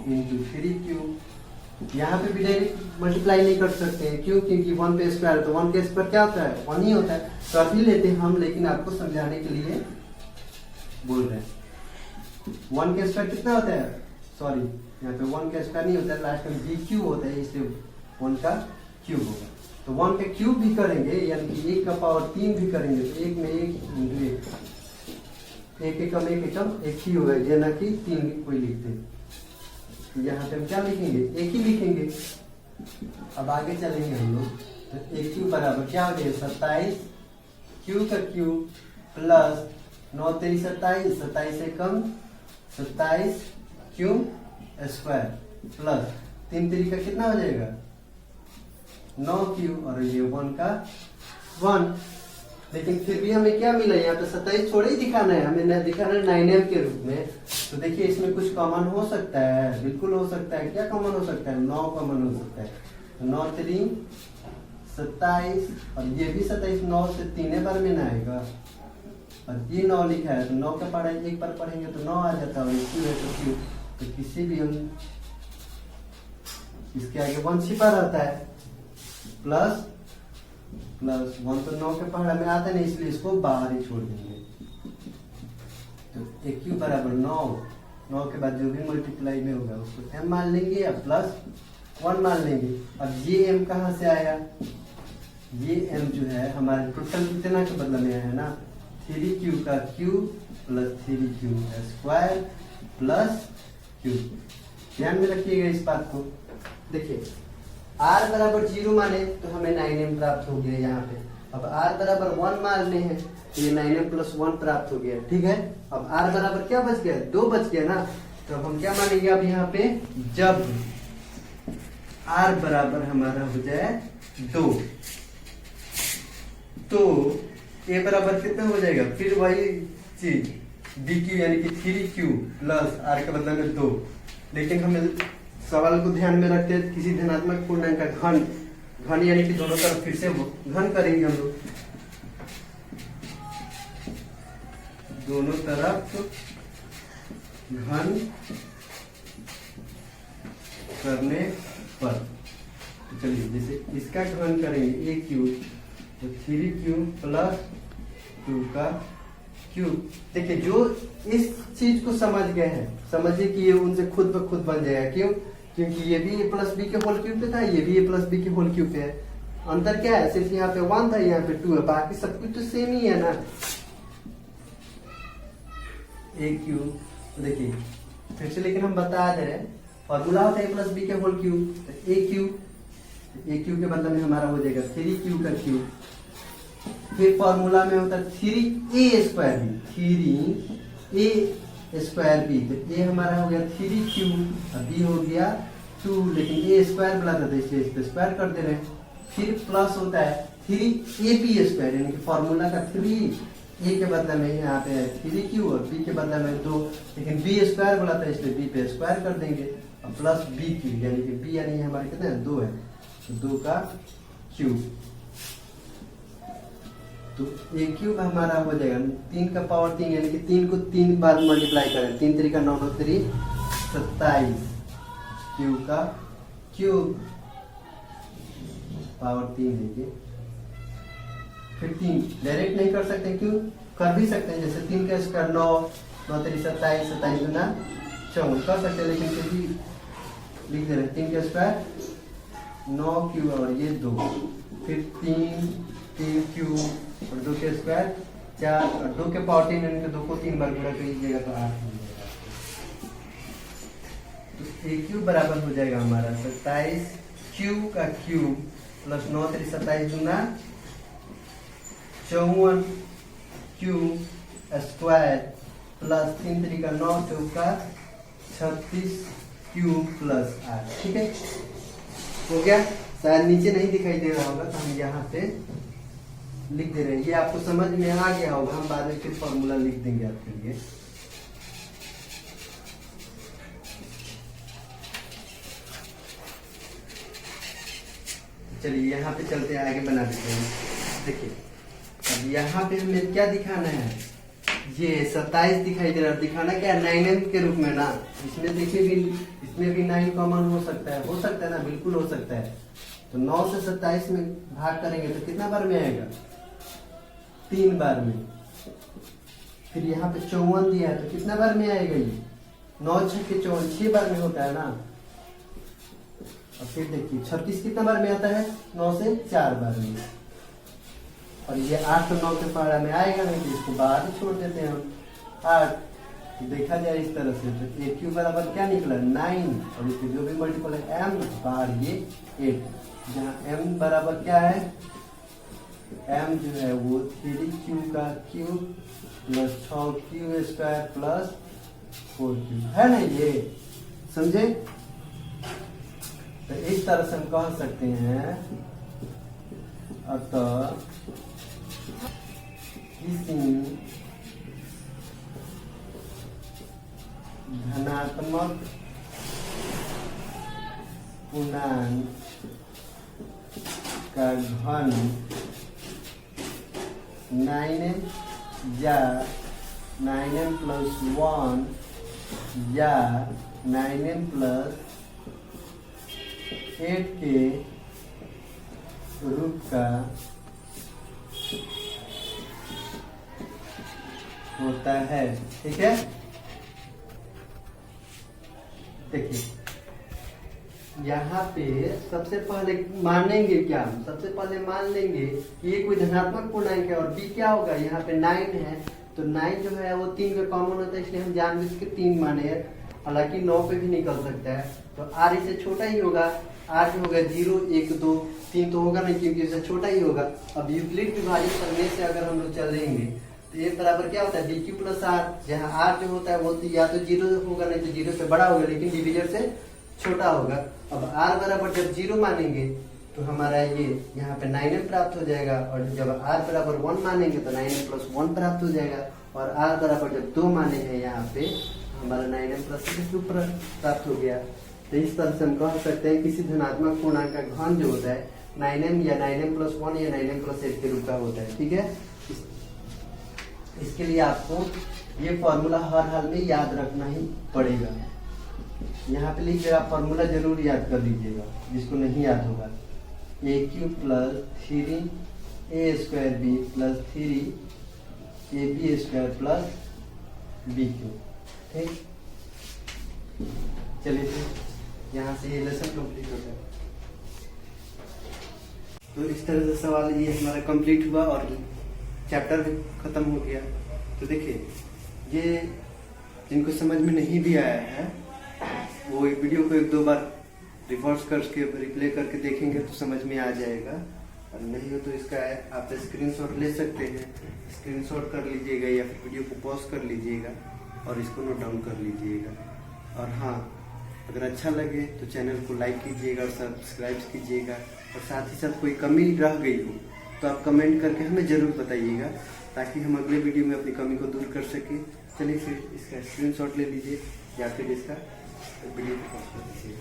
into 3q। यहाँ पे भी डायरेक्ट मल्टीप्लाई नहीं कर सकते हैं क्यों, क्योंकि 1 पे स्क्वायर, तो 1 के स्क्वायर क्या होता है 1 ही होता है। तो अभी लेते हैं हम, लेकिन आपको समझाने के लिए बोल रहे हैं। 1 का स्क्वायर कितना होता है, सॉरी यहाँ पे 1 का स्क्वायर नहीं होता है, लास्ट में bq होता है, इसलिए 1 का क्यूब होगा। तो 1 का क्यूब भी करेंगे यानी कि 1 का पावर 3 भी करेंगे तो 1 में 1 इंटू 1, 1 एकम 1 एकम 1 ही होगा, ये ना कि 3 कोई लिखते। तो यहाँ पे हम क्या लिखेंगे 1 ही लिखेंगे। अब आगे चलेंगे हम लोग, तो a क्यूब बराबर क्या हो गया 27q का क्यूब प्लस 9 3 27, 27 एकम 27q स्क्वायर प्लस 3 3 का कितना हो जाएगा 9q, और ये 1 का 1। लेकिन फिर भी हमें क्या मिला यहाँ पे 27 छोड़े ही दिखाना है, हमें दिखाना है 9m के रूप में। तो देखिए इसमें कुछ कॉमन हो सकता है, बिल्कुल हो सकता है। क्या कॉमन हो सकता है 9 कॉमन हो सकता है, तो 9 3 27, और ये भी 27 9 से 3 बार में ना आएगा, और ये 9 लिखा है तो 9 का पढ़ा एक बार पढ़ेंगे तो 9 आ जाता है, क्यों है तो क्यों, तो किसी भी हम इसके आगे 1 छिपा रहता है, प्लस प्लस 1 तो 9 के पहाड़ा में आता नहीं, इसलिए इसको बाहर ही छोड़ देंगे। तो a क्यूब बराबर 9, 9 के बाद जो भी मल्टीप्लाई में होगा उसको m मान लेंगे, या प्लस 1 मान लेंगे। अब ये m कहाँ से आया, ये m जो है हमारे टोटल कितना के बदले में आया ना, 3q का q plus 3q square plus q। ध्यान में रखिएगा इस बात को। देखिए r बराबर 0 माने तो हमें 9m प्राप्त हो गया यहाँ पे। अब r बराबर 1 मानने हैं तो ये 9m प्लस 1 प्राप्त हो गया, ठीक है। अब r बराबर क्या बच गया, 2 बच गया ना, तो अब हम क्या मानेंगे अब यहाँ पे, जब r बराबर हमारा हो जाए 2 तो a बराबर कितना हो जाएगा, फिर वही चीज dq यानी कि 3q प्लस r के बदले में 2। लेकिन हमें सवाल को ध्यान में रखते हैं किसी धनात्मक पूर्णांक का घन यानी कि दोनों तरफ फिर से घन करेंगे हम लोग, दोनों तरफ घन करने पर। तो चलिए जैसे इसका घन करेंगे a क्यूब तो 3q प्लस 2 का क्यूब। देखिए जो इस चीज को समझ गए हैं, समझिए कि ये उनसे खुद ब खुद बन जाएगा। क्यों, क्योंकि ये भी a प्लस बी के होल क्यूब पे था, ये भी a प्लस बी के होल क्यूब पे है। अंतर क्या है, सिर्फ यहाँ पे 1 था, यहाँ पे 2 है, बाकी सब कुछ तो सेम ही है ना। a क्यूब देखिए फिर से, लेकिन हम बता दे रहे हैं फॉर्मूला होता है a प्लस बी के होल क्यूब, तो a क्यूब के मतलब में हमारा हो जाएगा 3q का क्यूब। फिर फॉर्मूला में होता है 3a square B, 3a square B, तो a हमारा हो गया 3q और b हो गया 2, लेकिन a स्क्वायर बुला था इसलिए इस पे स्क्वायर कर दे रहे हैं। फिर प्लस होता है 3ab स्क्वायर, यानी कि फॉर्मूला का 3a के बदले में यहाँ पे है 3q और b के बदले में 2, लेकिन b स्क्वायर बोला था इसलिए b पे स्क्वायर कर देंगे और प्लस b क्यूब, यानी कि b यानी हमारे कितने हैं 2 है, तो 2 का क्यूब। तो a क्यूब हमारा हो जाएगा 3 का पावर 3, यानी कि 3 को 3 बार मल्टीप्लाई करें, 3 3 का 9 9 3 27 क्यूब का क्यूब पावर 3 देखिए। फिर 3 डायरेक्ट नहीं कर सकते, क्यों, कर भी सकते हैं, जैसे 3 का स्क्वायर 9 9 3 27 27 गुना 54 कर सकते हैं, लेकिन फिर भी लिख दे रहे हैं 3 का स्क्वायर 9 क्यूब और ये 2, फिर 3 क्यूब और 2 के स्क्वायर 4 और 2 के पावर 3, यानी कि 2 को 3 बार गुणा कीजिएगा तो 8 हो जाएगा। तो a क्यूब बराबर हो जाएगा हमारा 27 क्यूब का क्यूब प्लस 9 3 27 गुना 54 क्यूब स्क्वायर प्लस 3 3 का 9 4 का 36 क्यूब प्लस 8। ठीक है, हो गया। शायद नीचे नहीं दिखाई दे रहा होगा तो हम यहाँ पे लिख दे रहे हैं, ये आपको समझ में आ गया होगा, हम बाद में फिर फॉर्मूला लिख देंगे आपके लिए। चलिए यहाँ पे चलते हैं, आगे बना देते हैं। देखिए अब यहाँ पे हमें क्या दिखाना है, ये 27 दिखाई दे रहा है, दिखाना क्या है 9m के रूप में ना। इसमें देखिए भी, इसमें भी 9 कॉमन हो सकता है ना, बिल्कुल हो सकता है। तो 9 से 27 में भाग करेंगे तो कितना बार में आएगा, 3 बार में। फिर यहाँ पे 54 दिया है तो कितना बार में आएगा, ये 9 6 के 54 6 बार में होता है ना। और फिर देखिए 36 कितना बार में आता है, 9 से 4 बार में। और ये 8 तो 9 के पहाड़ा में आएगा नहीं, तो इसको बाहर ही छोड़ देते हैं हम 8। देखा जाए इस तरह से तो a क्यूब बराबर क्या निकला 9, और इसके जो भी मल्टीपल है m बाहर ये 8, जहाँ m बराबर क्या है, m जो है वो 3q का cube plus 6q square plus 4q है ना, ये समझे। तो इस तरह से हम कह सकते हैं, अतः किसी धनात्मक पूर्णांक का घन 9m या 9m प्लस 1 या 9m प्लस 8 के रूप का होता है। ठीक है, देखिए यहाँ पे सबसे पहले मानेंगे क्या, हम सबसे पहले मान लेंगे कि ये कोई धनात्मक पूर्णांक है और बी क्या होगा, यहाँ पे 9 है तो 9 जो है वो 3 का कॉमन होता है, इसलिए हम जानबूझ के 3 माने हैं। हालांकि 9 पे भी निकल सकता है, तो आर इससे छोटा ही होगा। आर जो होगा 0 1 2 3 तो होगा नहीं, क्योंकि इससे छोटा ही होगा। अब यूक्लिड विभाजित करने से अगर हम लोग चलेंगे तो ये बराबर क्या होता है, डी क्यू प्लस आर, जहाँ आर जो होता है वो तो या तो 0 होगा नहीं तो 0 से बड़ा होगा, लेकिन डिविजन से छोटा होगा। अब आर बराबर जब 0 मानेंगे तो हमारा ये यहाँ पे 9m प्राप्त हो जाएगा, और जब आर बराबर 1 मानेंगे तो 9m प्लस 1 प्राप्त हो जाएगा, और आर बराबर जब 2 माने हैं यहाँ पे हमारा 9m प्लस 2 प्राप्त हो गया। तो इस तरह से हम कह सकते हैं किसी धनात्मक पूर्णांक का घन जो होता है 9m या 9m प्लस 1 या 9m प्लस 1 के रूप का होता है। ठीक है, इसके लिए आपको ये फॉर्मूला हर हाल में याद रखना ही पड़ेगा। यहाँ पे लिखिएगा, फॉर्मूला जरूर याद कर लीजिएगा जिसको नहीं याद होगा। A cube plus 3 a square b plus 3 a b square plus b cube. ठीक, चलिए फिर यहाँ से ये लेसन कंप्लीट होता है। तो इस तरह से सवाल ये हमारा कंप्लीट हुआ और चैप्टर भी खत्म हो गया। तो देखिए, ये जिनको समझ में नहीं भी आया है वो वीडियो को 1-2 बार रिवर्स करके रिप्ले करके देखेंगे तो समझ में आ जाएगा, और नहीं हो तो इसका आप स्क्रीनशॉट ले सकते हैं, स्क्रीनशॉट कर लीजिएगा या फिर वीडियो को पॉज कर लीजिएगा और इसको नोट डाउन कर लीजिएगा। और हाँ, अगर अच्छा लगे तो चैनल को लाइक कीजिएगा और सब्सक्राइब कीजिएगा, और साथ ही साथ कोई कमी रह गई हो तो आप कमेंट करके हमें ज़रूर बताइएगा, ताकि हम अगले वीडियो में अपनी कमी को दूर कर सकें। चलिए फिर इसका स्क्रीनशॉट ले लीजिए या फिर इसका वीडियो को पॉज कर दीजिए।